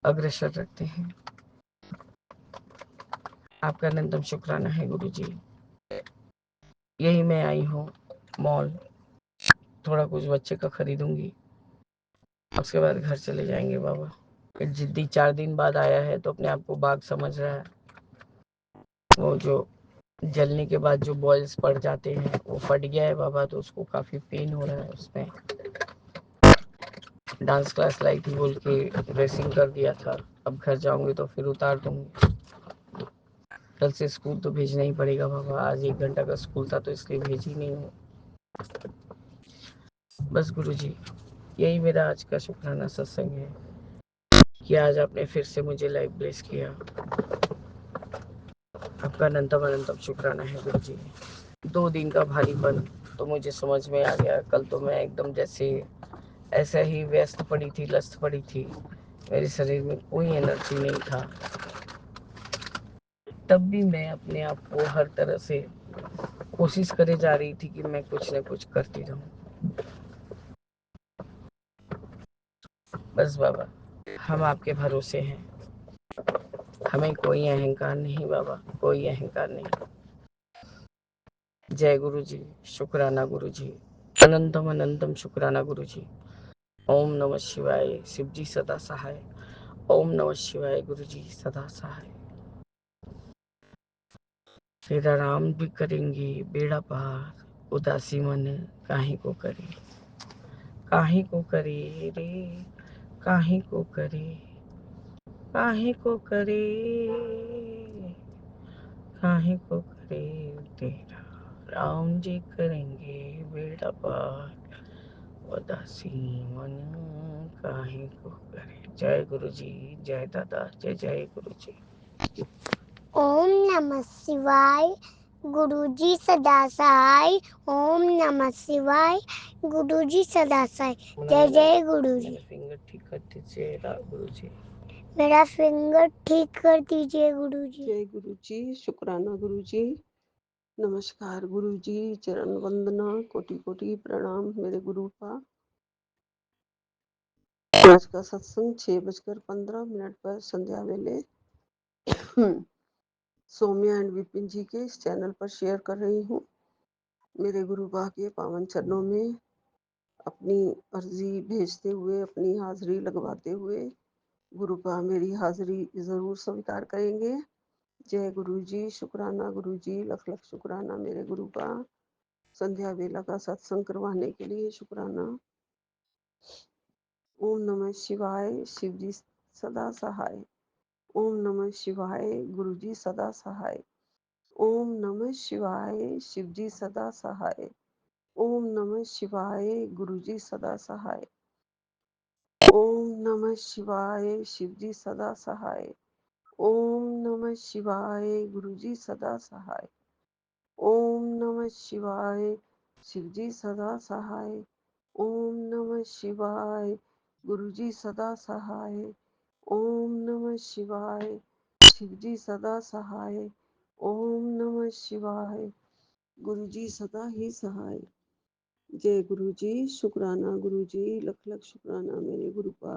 अग्रसर रखते हैं। आपका अनंतम शुक्राना है गुरु जी। यही मैं आई हूँ मॉल, थोड़ा कुछ बच्चे का खरीदूंगी, उसके बाद घर चले जाएंगे बाबा। जिद्दी 4 दिन बाद आया है तो अपने आप को बाघ समझ रहा है। वो जो जलने के बाद जो बॉयल्स पड़ जाते हैं वो फट गया है बाबा, तो उसको काफी पेन हो रहा है। उसमें डांस क्लास लाई थी बोल के ड्रेसिंग कर दिया था, अब घर जाऊंगी तो फिर उतार दूंगी। कल से स्कूल तो भेजना ही पड़ेगा बाबा, आज 1 घंटा का स्कूल था तो इसलिए भेज ही नहीं हूँ। बस गुरु जी यही मेरा आज का शुक्राना सत्संग है कि आज आपने फिर से मुझे लाइव ब्लेस किया। आपका अनंतम अनंतम शुक्राना है गुरु जी। 2 दिन का भारीपन तो मुझे समझ में आ गया। कल तो मैं एकदम जैसे ऐसा ही व्यस्त पड़ी थी, लस्त पड़ी थी, मेरे शरीर में कोई एनर्जी नहीं था। तब भी मैं अपने आप को हर तरह से कोशिश करे जा रही थी कि मैं कुछ न कुछ करती रहूं। बस बाबा हम आपके भरोसे हैं, हमें कोई अहंकार नहीं बाबा, कोई अहंकार नहीं। जय गुरु जी, शुक्राना गुरु जी, अनंतम अनंतम शुक्राना गुरु जी। ओम नमः शिवाय, शिव जी सदा सहाय। ओम नमः शिवाय, गुरु जी सदा सहाय। तेरा राम भी करेंगे बेड़ा पार, उदासी मन काहे को करे, काहे को करे रे, काहे को करे, काहे को करे, काहे को करे। तेरा राम जी करेंगे बेड़ा पार, उदासी मन काहे को करे। जय गुरु जी, जय दादा, जय जय गुरु जी। ओम नमः शिवाय, गुरुजी सदा सहाय। ओम नमः शिवाय, गुरुजी सदा सहाय। जय जय गुरुजी। फिंगर ठीक कर दीजिए गुरु जी। मेरा फिंगर ठीक कर दीजिए गुरुजी। जय गुरु जी, शुक्राना गुरु जी, नमस्कार गुरु जी, चरण वंदना, कोटि कोटि प्रणाम मेरे गुरु का। आज का सत्संग 6:15 पर संध्या वेले सौम्या एंड विपिन जी के इस चैनल पर शेयर कर रही हूँ। मेरे गुरु बा के पावन चरणों में अपनी अर्जी भेजते हुए, अपनी हाजिरी लगवाते हुए गुरुपा मेरी हाजिरी ज़रूर स्वीकार करेंगे। जय गुरु जी, शुक्राना गुरु जी, लख लख शुक्राना मेरे गुरुपा। संध्या वेला का सत्संग करवाने के लिए शुक्राना। ओम नमः शिवाय, शिव जी सदा सहाय। ओम नमः शिवाय, गुरु जी सदा सहाय। ओम नमः शिवाय, शिव जी सदा सहाय। ओम नमः शिवाय, गुरु जी सदा सहाय। ओम नमः शिवाय, शिव जी सदा सहाय। ओम नमः शिवाय, गुरु जी सदा सहाय। ओम नमः शिवाय, शिव जी सदा सहाय। ओम नमः शिवाय, गुरु जी सदा सहाय। ओम नमः शिवाय, शिव जी सदा सहाय। ओम नमः शिवाय, गुरु जी सदा ही सहाय। जय गुरु जी, शुक्राना गुरु जी, लख लख शुक्राना मेरे गुरुपा।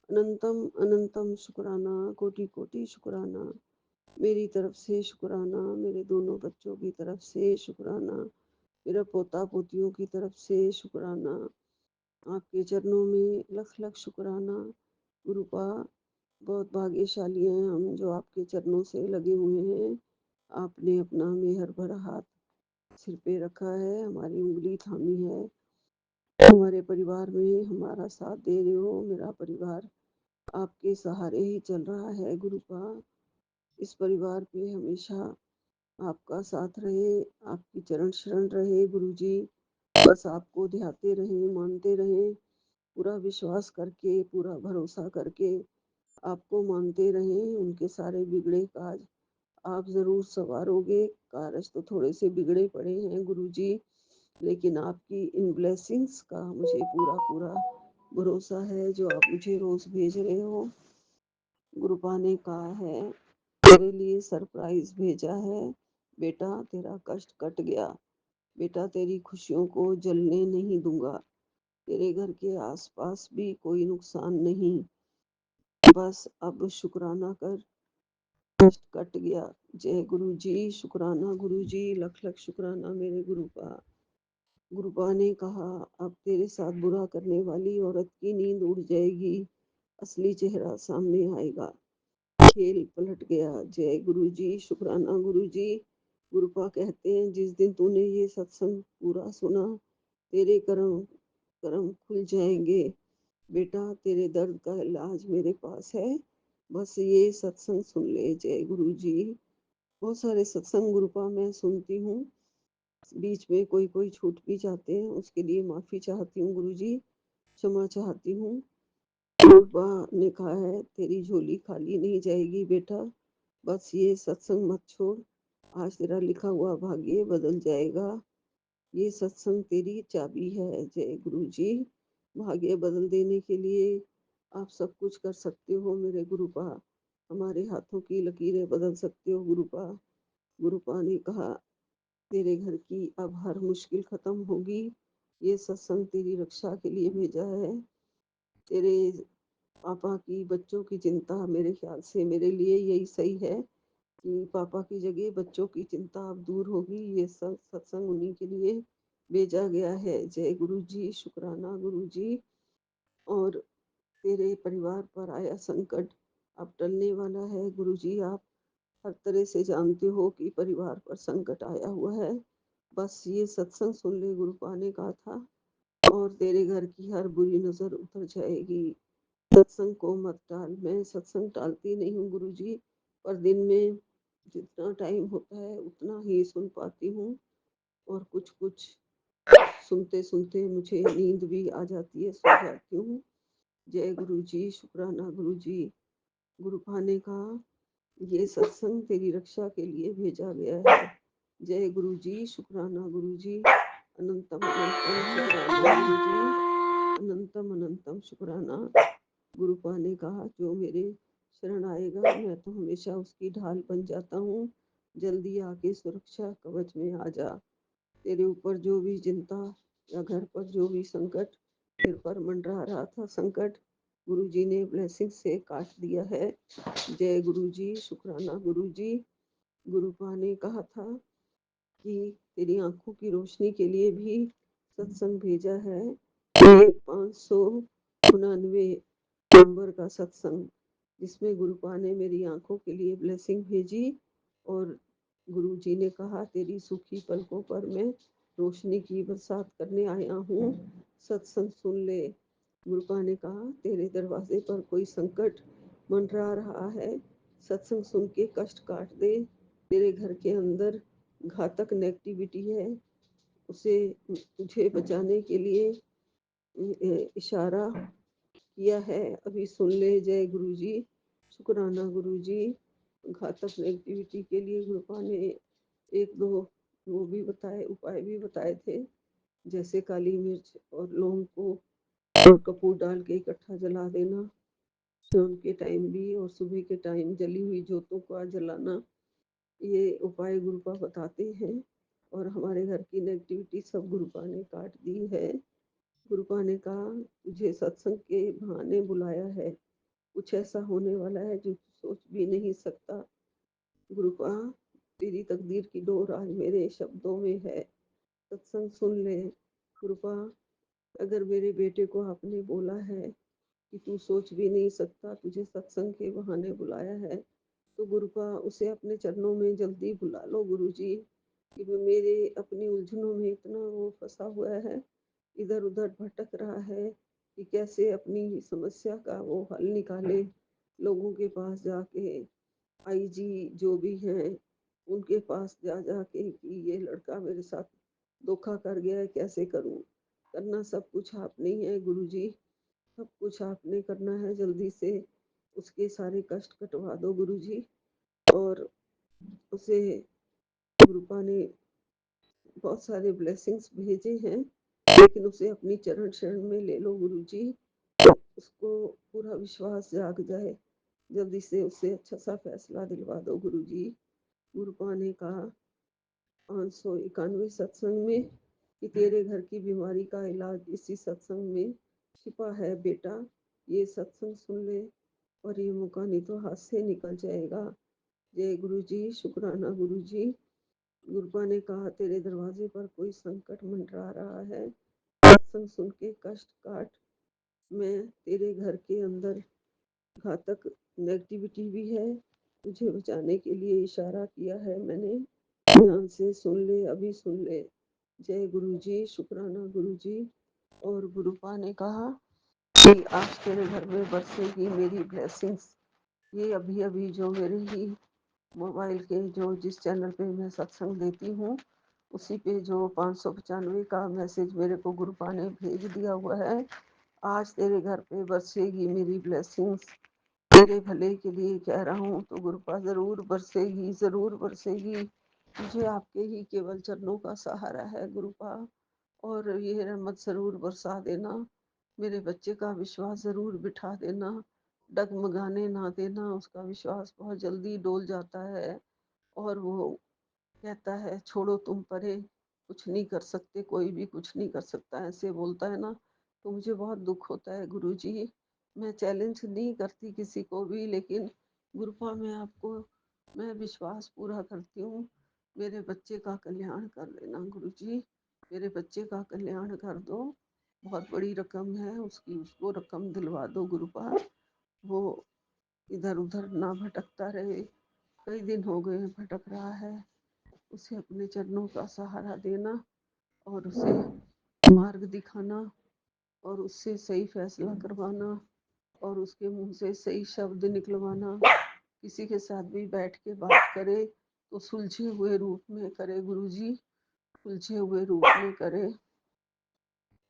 अनंतम अनंतम शुक्राना, कोटि कोटि शुक्राना। मेरी तरफ से शुक्राना, मेरे दोनों बच्चों की तरफ से शुक्राना, मेरा पोता पोतियों की तरफ से शुक्राना। आपके चरणों में लख लख शुक्राना गुरुपा। बहुत भाग्यशाली हैं हम जो आपके चरणों से लगे हुए हैं। आपने अपना मेहर भरा हाथ सिर पे रखा है, हमारी उंगली थामी है, हमारे परिवार में हमारा साथ दे रहे हो। मेरा परिवार आपके सहारे ही चल रहा है गुरुपा। इस परिवार पे हमेशा आपका साथ रहे, आपकी चरण शरण रहे गुरु जी। बस आपको ध्याते रहें, मानते रहें, पूरा विश्वास करके, पूरा भरोसा करके आपको मानते रहें। उनके सारे बिगड़े काज आप ज़रूर संवारोगे। कारज तो थोड़े से बिगड़े पड़े हैं गुरु जी, लेकिन आपकी इन ब्लेसिंग्स का मुझे पूरा पूरा भरोसा है जो आप मुझे रोज़ भेज रहे हो। गुरुपा ने कहा है तेरे लिए सरप्राइज भेजा है, बेटा तेरा कष्ट कट गया, बेटा तेरी खुशियों को जलने नहीं दूंगा, तेरे घर के आसपास भी कोई नुकसान नहीं, बस अब शुक्राना कर, कष्ट कट गया। जय गुरु जी, शुक्राना गुरु जी, लख लख शुक्राना मेरे गुरुपा। गुरुपा ने कहा अब तेरे साथ बुरा करने वाली औरत की नींद उड़ जाएगी, असली चेहरा सामने आएगा, खेल पलट गया। जय गुरु जी, शुक्राना गुरु जी। गुरुपा कहते हैं जिस दिन तूने ये सत्संग पूरा सुना, तेरे कर्म कर्म खुल जाएंगे, बेटा तेरे दर्द का इलाज मेरे पास है, बस ये सत्संग सुन ले। जय गुरु जी। बहुत सारे सत्संग गुरुपा मैं सुनती हूँ, बीच में कोई कोई छूट भी जाते हैं, उसके लिए माफी चाहती हूँ गुरु जी, क्षमा चाहती हूँ। गुरुपा ने कहा है तेरी झोली खाली नहीं जाएगी बेटा, बस ये सत्संग मत छोड़, आज तेरा लिखा हुआ भाग्य बदल जाएगा, ये सत्संग तेरी चाबी है। जय गुरु जी। भाग्य बदल देने के लिए आप सब कुछ कर सकते हो मेरे गुरुपा, हमारे हाथों की लकीरें बदल सकते हो गुरुपा। गुरुपा ने कहा तेरे घर की अब हर मुश्किल खत्म होगी, ये सत्संग तेरी रक्षा के लिए भेजा है। तेरे पापा की बच्चों की चिंता मेरे ख्याल से मेरे लिए यही सही है कि पापा की जगह बच्चों की चिंता अब दूर होगी, ये सब सत्संग उन्हीं के लिए भेजा गया है। जय गुरु जी, शुक्राना गुरु जी। और तेरे परिवार पर आया संकट अब टलने वाला है गुरु जी। आप हर तरह से जानते हो कि परिवार पर संकट आया हुआ है, बस ये सत्संग सुन ले, गुरुपा ने कहा था, और तेरे घर की हर बुरी नजर उतर जाएगी। सत्संग को मत टाल। मैं सत्संग टालती नहीं हूँ गुरु जी, पर दिन में जितना टाइम होता है उतना ही सुन पाती हूँ, और कुछ कुछ सुनते सुनते मुझे नींद भी आ जाती है, सो जाती हूँ। जय गुरु जी, शुक्राना गुरु जी। गुरुपा ने कहा ये सत्संग तेरी रक्षा के लिए भेजा गया है। जय गुरु जी, शुक्राना गुरु जी। अनंतम अनंतम शुक्राना गुरु जी, अनंतम अनंतम शुक्राना। गुरुपा ने कहा जो मेरे शरण आएगा मैं तो हमेशा उसकी ढाल बन जाता हूँ, जल्दी आके सुरक्षा कवच में आ जा। तेरे ऊपर जो भी चिंता या घर पर जो भी संकट सिर पर मंडरा रहा था संकट, गुरु जी ने ब्लेसिंग से काट दिया है। जय गुरु जी, शुक्राना गुरु जी। गुरुपा ने कहा था कि तेरी आंखों की रोशनी के लिए भी सत्संग भेजा है, ये 599 नंबर का सत्संग, जिसमें गुरुपा ने मेरी आंखों के लिए ब्लेसिंग भेजी और गुरु जी ने कहा तेरी सुखी पलकों पर मैं रोशनी की बरसात करने आया हूँ, सत्संग सुन ले। गुरुपा ने कहा तेरे दरवाजे पर कोई संकट मंडरा रहा है, सत्संग सुन के कष्ट काट दे। तेरे घर के अंदर घातक नेगेटिविटी है, उसे तुझे बचाने के लिए इशारा किया है, अभी सुन ले। जय गुरु जी, शुक्राना गुरु जी। घातक नेगेटिविटी के लिए गुरुपा ने एक दो वो भी बताए, उपाय भी बताए थे, जैसे काली मिर्च और लौंग को और कपूर डाल के इकट्ठा जला देना, शाम के टाइम भी और सुबह के टाइम जली हुई जोतों को जलाना। ये उपाय गुरुपा बताते हैं और हमारे घर की नेगेटिविटी सब गुरुपा ने काट दी है। गुरुपा ने कहा तुझे सत्संग के बहाने बुलाया है, कुछ ऐसा होने वाला है जो तू सोच भी नहीं सकता। गुरुपा तेरी तकदीर की डोर आज मेरे शब्दों में है, सत्संग सुन ले। गुरुपा अगर मेरे बेटे को आपने बोला है कि तू सोच भी नहीं सकता, तुझे सत्संग के बहाने बुलाया है, तो गुरुपा उसे अपने चरणों में जल्दी बुला लो गुरु जी, कि मेरे अपनी उलझनों में इतना वो फंसा हुआ है, इधर उधर भटक रहा है कि कैसे अपनी समस्या का वो हल निकाले। लोगों के पास जाके, आईजी जो भी हैं उनके पास जा जाके कि ये लड़का मेरे साथ धोखा कर गया है, कैसे करूं। करना सब कुछ आपने ही है गुरु जी, सब कुछ आपने करना है, जल्दी से उसके सारे कष्ट कटवा दो गुरु जी। और उसे गुरुपा ने बहुत सारे ब्लेसिंग्स भेजे हैं, लेकिन उसे अपनी चरण शरण में ले लो गुरु जी, उसको पूरा विश्वास जाग जाए, जल्दी से उससे अच्छा सा फैसला दिलवा दो गुरु जी। गुरुपा ने कहा 591 सत्संग में कि तेरे घर की बीमारी का इलाज इसी सत्संग में छिपा है बेटा, ये सत्संग सुन ले और ये मौका नहीं तो हाथ से निकल जाएगा। जय गुरु जी, शुक्राना गुरु जी। गुरुपा ने कहा तेरे दरवाजे पर कोई संकट मंडरा रहा है, सत्संग सुन के कष्ट काट। मैं तेरे घर के अंदर घातक नेगेटिविटी भी है, तुझे बचाने के लिए इशारा किया है मैंने, ध्यान से सुन ले, अभी सुन ले। जय गुरु जी, शुक्राना गुरु जी। और गुरुपा ने कहा कि आज तेरे घर में बरसेगी मेरी ब्लेसिंग्स। ये अभी अभी जो मेरे ही मोबाइल के जो जिस चैनल पे मैं सत्संग देती हूँ, उसी पे जो 595 का मैसेज मेरे को गुरुपा ने भेज दिया हुआ है, आज तेरे घर पे बरसेगी मेरी ब्लेसिंग्स, तेरे भले के लिए कह रहा हूँ, तो गुरुपा ज़रूर बरसेगी, ज़रूर बरसेगी। मुझे आपके ही केवल चरणों का सहारा है गुरुपा, और ये रहमत ज़रूर बरसा देना, मेरे बच्चे का विश्वास ज़रूर बिठा देना, डगमगाने ना देना। उसका विश्वास बहुत जल्दी डोल जाता है और वो कहता है छोड़ो तुम परे, कुछ नहीं कर सकते, कोई भी कुछ नहीं कर सकता, ऐसे बोलता है ना, तो मुझे बहुत दुख होता है गुरु जी। मैं चैलेंज नहीं करती किसी को भी, लेकिन गुरुपा मैं विश्वास पूरा करती हूँ। मेरे बच्चे का कल्याण कर देना गुरु जी, मेरे बच्चे का कल्याण कर दो, बहुत बड़ी रकम है उसकी, उसको रकम दिलवा दो गुरुपा, वो इधर उधर ना भटकता रहे, कई दिन हो गए भटक रहा है। उसे अपने चरणों का सहारा देना और उसे मार्ग दिखाना और उससे सही फैसला करवाना और उसके मुंह से सही शब्द निकलवाना। किसी के साथ भी बैठ के बात करे तो सुलझे हुए रूप में करे गुरु जी, सुलझे हुए रूप में करे।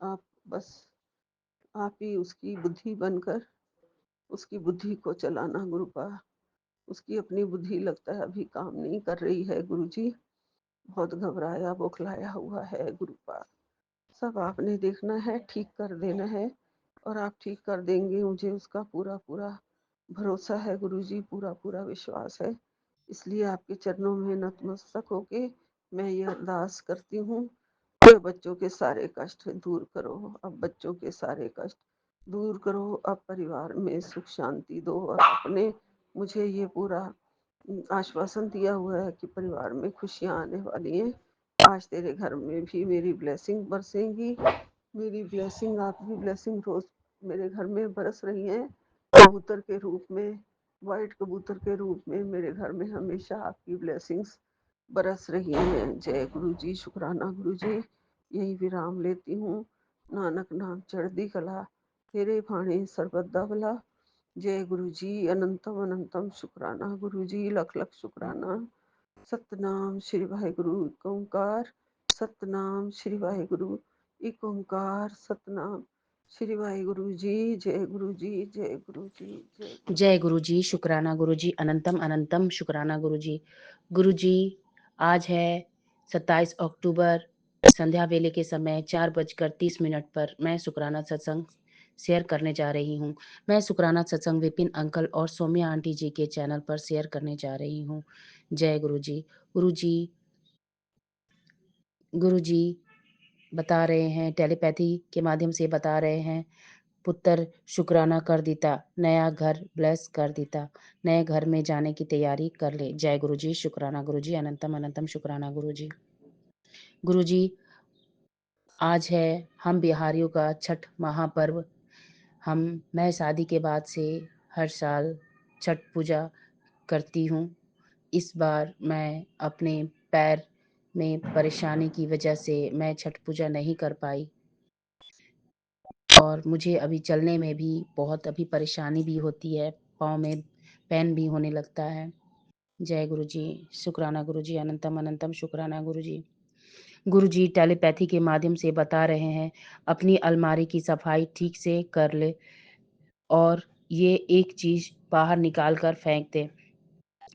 आप बस आप ही उसकी बुद्धि बनकर उसकी बुद्धि को चलाना गुरुपा। उसकी अपनी बुद्धि लगता है अभी काम नहीं कर रही है गुरु जी, बहुत घबराया बौखलाया हुआ है गुरुपा। सब आपने देखना है, ठीक कर देना है और आप ठीक कर देंगे, मुझे उसका पूरा पूरा भरोसा है गुरु जी, पूरा पूरा विश्वास है। इसलिए आपके चरणों में नतमस्तक होके मैं ये अरदास करती हूँ कि बच्चों के सारे कष्ट दूर करो, अब बच्चों के सारे कष्ट दूर करो, अब परिवार में सुख शांति दो। और आपने मुझे ये पूरा आश्वासन दिया हुआ है कि परिवार में खुशियाँ आने वाली हैं। आज तेरे घर में भी मेरी ब्लेसिंग बरसेंगी, मेरी ब्लेसिंग, आपकी ब्लेसिंग रोज मेरे घर में बरस रही है, कबूतर के रूप में, वाइट कबूतर के रूप में मेरे घर में हमेशा आपकी ब्लेसिंग्स बरस रही हैं। जय गुरु जी, शुक्राना गुरु जी। यही विराम लेती हूँ। नानक नाम चढ़दी कला, तेरे भाणे सरबत भला। जय गुरु जी, अनंतम अनंतम शुक्राना गुरु जी, लख लख शुक्राना। सतनाम श्री वाहिगुरु एक ओंकार, सतनाम श्री वाहिगुरु एक ओंकार, सतनाम श्री वाहिगुरु जी। जय गुरु जी, जय गुरु जी, जय गुरु जय जी। गुरु जी, शुक्राना गुरु जी, अनंतम अनंतम शुक्राना गुरु जी। गुरु जी, आज है 27 अक्टूबर, संध्या वेले के समय 4:30 पर मैं शुक्राना सत्संग शेयर करने जा रही हूँ। मैं शुक्राना सत्संग विपिन अंकल और सौम्या आंटी जी के चैनल पर शेयर करने जा रही हूँ। जय गुरु जी। गुरु जी, गुरु जी बता रहे हैं, टेलीपैथी के माध्यम से बता रहे हैं, पुत्र शुक्राना कर देता, नया घर ब्लेस कर देता, नए घर में जाने की तैयारी कर ले। जय गुरु जी, शुक्राना गुरु जी, अनंतम अनंतम शुक्राना गुरु जी। गुरु जी, आज है हम बिहारियों का छठ महापर्व। मैं शादी के बाद से हर साल छठ पूजा करती हूँ। इस बार मैं अपने पैर में परेशानी की वजह से मैं छठ पूजा नहीं कर पाई और मुझे अभी चलने में भी बहुत अभी परेशानी भी होती है, पाँव में पेन भी होने लगता है। जय गुरु जी, शुक्राना गुरु जी, अनंतम अनंतम शुक्राना गुरु जी। गुरु जी टेलीपैथी के माध्यम से बता रहे हैं, अपनी अलमारी की सफाई ठीक से कर ले और ये एक चीज़ बाहर निकाल कर फेंक दे।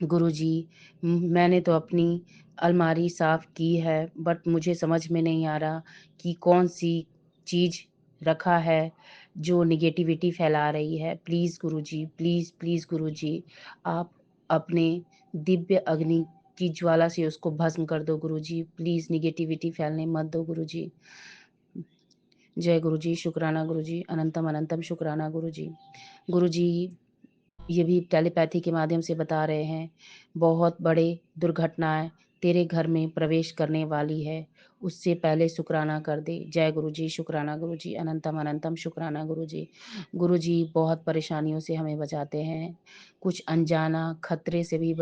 गुरुजी, मैंने तो अपनी अलमारी साफ़ की है, बट मुझे समझ में नहीं आ रहा कि कौन-सी चीज़ रखा है जो नेगेटिविटी फैला रही है। प्लीज़ गुरुजी, प्लीज़, प्लीज़ गुरुजी, आप अपने दिव्य अग्नि की ज्वाला से उसको भस्म कर दो गुरुजी। प्लीज़ नेगेटिविटी फैलने मत दो गुरुजी। जय गुरुजी, शुक्राना गुरुजी, अनंतम अनंतम शुक्राना गुरुजी। गुरुजी, ये भी टेलीपैथी के माध्यम से बता रहे हैं, बहुत बड़े दुर्घटनाएँ तेरे घर में प्रवेश करने वाली है, उससे पहले शुक्राना कर दे। जय गुरुजी, शुक्राना गुरुजी, अनंतम अनंतम शुक्राना गुरुजी। गुरुजी बहुत परेशानियों से हमें बचाते हैं, कुछ अनजाना खतरे से भी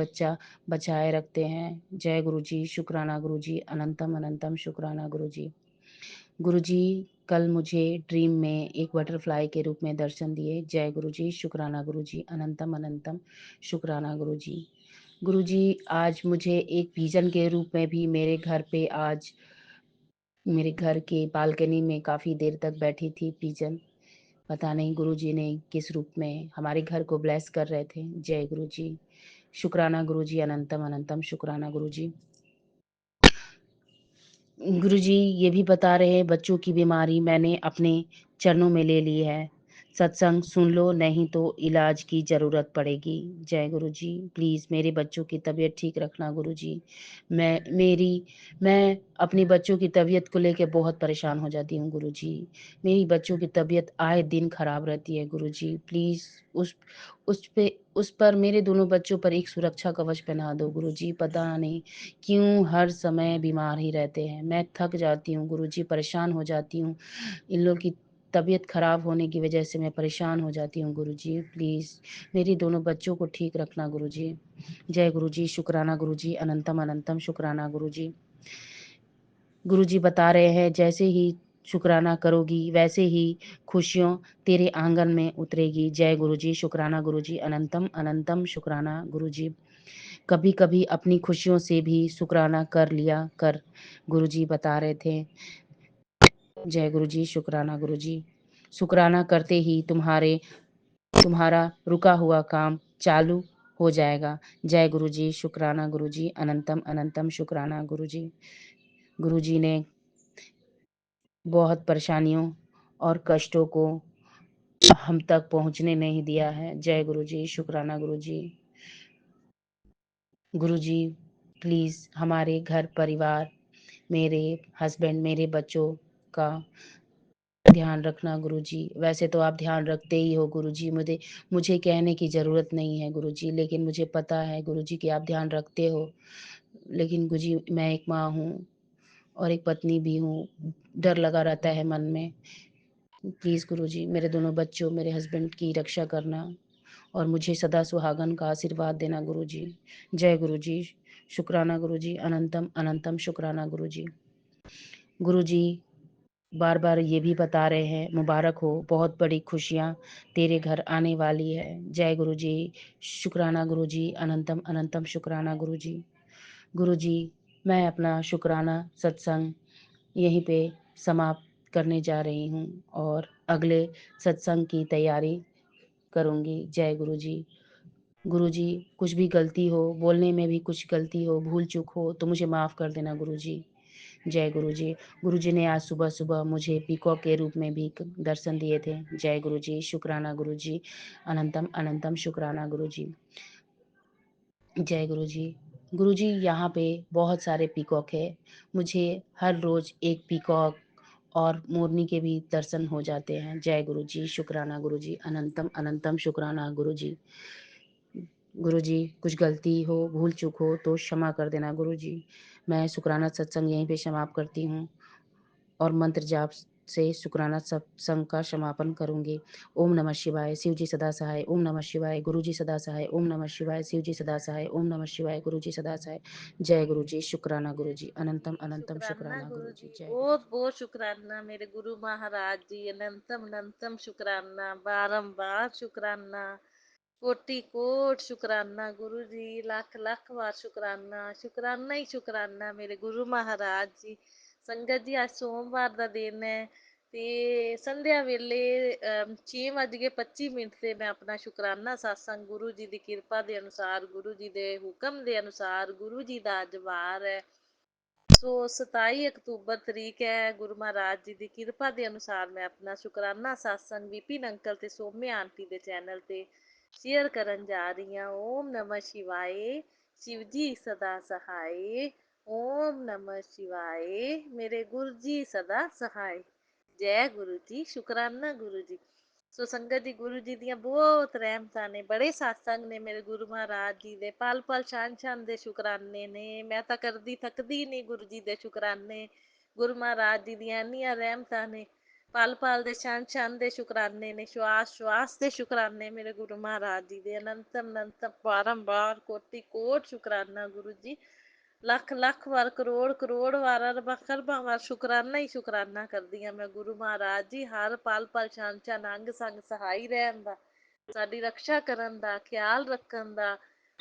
बचाए रखते हैं। जय गुरुजी, शुक्राना गुरुजी, अनंतम अनंतम शुक्राना गुरुजी। गुरुजी, कल मुझे ड्रीम में एक बटरफ्लाई के रूप में दर्शन दिए। जय गुरुजी, शुक्राना गुरुजी, अनंतम अनंतम शुक्राना गुरुजी। गुरुजी, आज मुझे एक विज़न के रूप में भी मेरे घर के बालकनी में काफ़ी देर तक बैठी थी विज़न। पता नहीं गुरुजी ने किस रूप में हमारे घर को ब्लेस कर रहे थे। जय गुरुजी, शुक्राना गुरुजी, अनंतम अनंतम शुक्राना गुरुजी। गुरुजी ये भी बता रहे हैं, बच्चों की बीमारी मैंने अपने चरणों में ले ली है। सत्संग सुन लो, नहीं तो इलाज की ज़रूरत पड़ेगी। जय गुरुजी, प्लीज़ मेरे बच्चों की तबीयत ठीक रखना गुरुजी। मैं अपने बच्चों की तबीयत को लेके बहुत परेशान हो जाती हूँ गुरुजी। मेरी बच्चों की तबीयत आए दिन ख़राब रहती है गुरुजी। प्लीज़ उस पर मेरे दोनों बच्चों पर एक सुरक्षा कवच पहना दो गुरुजी। पता नहीं क्यों हर समय बीमार ही रहते हैं। मैं थक जाती हूँ गुरुजी, परेशान हो जाती हूँ। इन लोग की तबीयत ख़राब होने की वजह से मैं परेशान हो जाती हूँ गुरुजी। प्लीज़ मेरी दोनों बच्चों को ठीक रखना गुरुजी। जय गुरुजी, शुक्राना गुरुजी, अनंतम अनंतम शुक्राना गुरुजी। गुरुजी बता रहे हैं, जैसे ही शुक्राना करोगी वैसे ही खुशियों तेरे आंगन में उतरेगी। जय गुरुजी, शुक्राना गुरुजी, अनंतम अनंतम शुक्राना गुरुजी। कभी-कभी अपनी खुशियों से भी शुक्राना कर लिया कर, गुरुजी बता रहे थे। जय गुरुजी, शुक्राना गुरुजी। शुक्राना करते ही तुम्हारा रुका हुआ काम चालू हो जाएगा। जय गुरुजी, शुक्राना गुरुजी, अनंतम अनंतम शुक्राना गुरुजी। गुरुजी ने बहुत परेशानियों और कष्टों को हम तक पहुँचने नहीं दिया है। जय गुरुजी, शुक्राना गुरुजी। गुरुजी, प्लीज़ हमारे घर परिवार, मेरे हस्बैंड, मेरे बच्चों का ध्यान रखना गुरुजी। वैसे तो आप ध्यान रखते ही हो गुरुजी, मुझे कहने की ज़रूरत नहीं है गुरुजी, लेकिन मुझे पता है गुरुजी कि आप ध्यान रखते हो। लेकिन गुरुजी, मैं एक माँ हूँ और एक पत्नी भी हूँ। डर लगा रहता है मन में। प्लीज़ गुरुजी मेरे दोनों बच्चों, मेरे हस्बैंड की रक्षा करना और मुझे सदा सुहागन का आशीर्वाद देना गुरुजी। जय गुरुजी। शुक्राना गुरुजी, अनंतम अनंतम शुक्राना गुरुजी। गुरुजी बार-बार ये भी बता रहे हैं, मुबारक हो, बहुत बड़ी खुशियाँ तेरे घर आने वाली है। जय गुरुजी। शुक्राना गुरुजी, अनंतम अनंतम शुक्राना गुरुजी। गुरुजी मैं अपना शुक्राना सत्संग यहीं पे समाप्त करने जा रही हूँ और अगले सत्संग की तैयारी करूँगी। जय गुरुजी। गुरुजी कुछ भी गलती हो, बोलने में भी कुछ गलती हो, भूल-चूक हो तो मुझे माफ़ कर देना गुरुजी। जय गुरुजी। गुरुजी ने आज सुबह-सुबह मुझे पीकॉक के रूप में भी दर्शन दिए थे। जय गुरुजी, शुक्राना गुरुजी, अनंतम अनंतम शुक्राना गुरुजी। जय गुरुजी। गुरुजी यहाँ पे बहुत सारे पीकॉक है। मुझे हर रोज़ एक पीकॉक और मोरनी के भी दर्शन हो जाते हैं। जय गुरुजी, शुक्राना गुरुजी, अनंतम अनंतम शुक्राना गुरुजी। गुरुजी कुछ गलती हो, भूल-चूक हो तो क्षमा कर देना गुरुजी। मैं शुक्राना सत्संग यहीं पे समाप्त करती हूँ और मंत्र जाप से शुक्राना सत्संग का समापन करूँगी। ओम नमः शिवाय, शिव जी सदा सहाय। ओम नमः शिवाय, गुरु जी सदा सहाय। ओम नमः शिवाय, शिव जी सदा सहाय। ओम नमः शिवाय, गुरु जी सदा सहाय। जय गुरुजी, शुक्राना गुरुजी, अनंतम अनंतम शुक्राना शुक्राना गुरु गुरुजी। जी, जय बहुत गुरुजी। बहुत शुक्राना मेरे गुरु महाराज जी, अनंतम अनंतम शुक्राना, बारंबार शुक्राना, कोटि कोट शुक्राना गुरु जी, लाख लाख बार शुक्राना, शुक्राना ही शुक्राना मेरे गुरु महाराज जी। संगत जी आज सोमवार का दिन है ते संध्या वेले 6:25 से मैं अपना शुकराना सत्संग गुरु जी की किरपा के अनुसार, गुरु जी के हुक्म के अनुसार, गुरु जी का अज वार है। सो 27 अक्तूबर तरीक है, गुरु महाराज जी की किरपा के अनुसार मैं अपना शुकराना सत्संग विपिन अंकल ते सौम्या आंटी के चैनल ते शेयर करन जा रही हूँ। ओम नमः शिवाय, शिव जी सदा सहाय। ओम नमः शिवाय, मेरे गुरु जी सदा सहाय। जय गुरु जी, शुकराना गुरु जी। सो संगत जी गुरु जी दियां बहुत रहमतां ने, बड़े सत्संग ने मेरे गुरु महाराज जी दे, पल पल छन छन दे शुकराने ने। मैं तां करदी थकदी नहीं गुरु जी दे शुकराने। गुरु महाराज जी दियां इन्नियां रहमतां ने, पल पल दे छन छन दे शुकराने ने, श्वास श्वास दे शुकराने मेरे गुरु महाराज जी दे, अनंतम अनंतम बारंबार कोटि कोट शुकराना गुरु जी। लख लख वार, करोड़ करोड़ वार, अरबां खरबां वार शुकराना ही शुकराना करदी ਆਂ मैं गुरु महाराज जी, हर पल पल छन छन अंग संग सहाई रहन दा, साडी रक्षा करन दा, ख्याल रखन दा,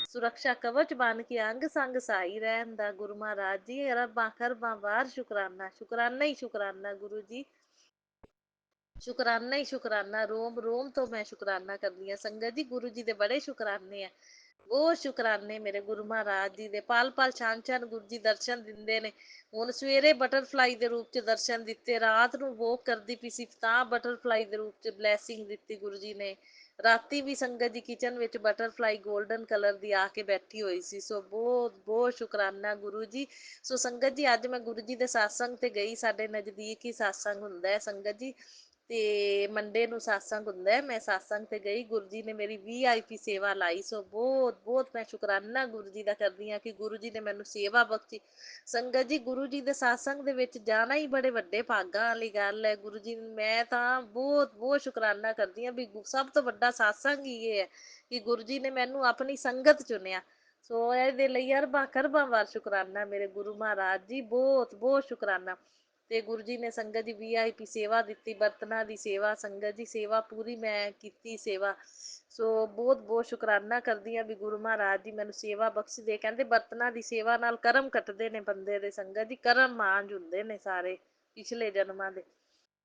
सुरक्षा कवच बन के अंग संग सहाई रहन दा गुरु महाराज जी, अरबां खरबां वार शुकराना, शुकराना ही शुकराना गुरु जी। शुकराना ही शुकराना, रोम रोम तो मैं शुकराना करनी है संगत जी। गुरु जी दे बड़े शुकराने हैं, बहुत शुकराने मेरे गुरु महाराज जी दे, पल पल छन छन गुरु जी दर्शन दिंदे ने। हुण सवेरे बटरफ्लाई दे रूप च दर्शन दिते, रात नूं वॉक करदी पई सी तां बटरफ्लाई दे रूप च ब्लैसिंग दित्ती गुरु जी ने। राती भी संगत जी किचन विच बटरफ्लाई गोल्डन कलर दी आके बैठी हुई सी। सो बहुत बहुत शुकराना गुरु जी। सो संगत जी अज मैं गुरु जी दे सत्संग ते गई, साडे नज़दीक ही सत्संग हुंदा है संगत जी। ਤੇ ਮੰਡੇ ਨੂੰ ਸਤਸੰਗ ਹੁੰਦਾ ਹੈ, ਮੈਂ ਸਤਸੰਗ ਤੇ ਗਈ, ਗੁਰੂ ਜੀ ਨੇ ਮੇਰੀ VIP ਸੇਵਾ ਲਾਈ। ਸੋ ਬਹੁਤ ਬਹੁਤ ਮੈਂ ਸ਼ੁਕਰਾਨਾ ਗੁਰੂ ਜੀ ਦਾ ਕਰਦੀ ਹਾਂ ਕਿ ਗੁਰੂ ਜੀ ਨੇ ਮੈਨੂੰ ਸੇਵਾ ਬਖਸ਼ੀ। ਸੰਗਤ ਜੀ ਗੁਰੂ ਜੀ ਦੇ ਸਤਸੰਗ ਦੇ ਵਿੱਚ ਜਾਣਾ ਹੀ ਬੜੇ ਵੱਡੇ ਭਾਗਾਂ ਵਾਲੀ ਗੱਲ ਹੈ। ਗੁਰੂ ਜੀ ਮੈਂ ਤਾਂ ਬਹੁਤ ਬਹੁਤ ਸ਼ੁਕਰਾਨਾ ਕਰਦੀ ਹਾਂ ਵੀ ਸਭ ਤੋਂ ਵੱਡਾ ਸਤਸੰਗ ਹੀ ਇਹ ਹੈ ਕਿ ਗੁਰੂ ਜੀ ਨੇ ਮੈਨੂੰ ਆਪਣੀ ਸੰਗਤ ਚੁਣਿਆ। ਸੋ ਇਹਦੇ ਲਈ ਅਰਬਾਂ ਖਰਬਾਂ ਵਾਰ ਸ਼ੁਕਰਾਨਾ ਮੇਰੇ ਗੁਰੂ ਮਹਾਰਾਜ ਜੀ, ਬਹੁਤ ਬਹੁਤ ਸ਼ੁਕਰਾਨਾ। ਤੇ ਗੁਰੂ ਜੀ ਨੇ ਸੰਗਤ ਦੀ VIP ਸੇਵਾ ਦਿੱਤੀ, ਬਰਤਨਾਂ ਦੀ ਸੇਵਾ, ਸੰਗਤ ਦੀ ਸੇਵਾ ਪੂਰੀ ਮੈਂ ਕੀਤੀ ਸੇਵਾ। ਸੋ ਬਹੁਤ ਬਹੁਤ ਸ਼ੁਕਰਾਨਾ ਕਰਦੀ ਹਾਂ ਵੀ ਗੁਰੂ ਮਹਾਰਾਜ ਜੀ ਮੈਨੂੰ ਸੇਵਾ ਬਖਸ਼ਦੇ। ਕਹਿੰਦੇ ਬਰਤਨਾਂ ਦੀ ਸੇਵਾ ਨਾਲ ਕਰਮ ਕੱਟਦੇ ਨੇ ਬੰਦੇ ਦੇ ਸੰਗਤ ਦੀ, ਕਰਮ ਮਾਂਜ ਹੁੰਦੇ ਨੇ ਸਾਰੇ ਪਿਛਲੇ ਜਨਮਾਂ ਦੇ।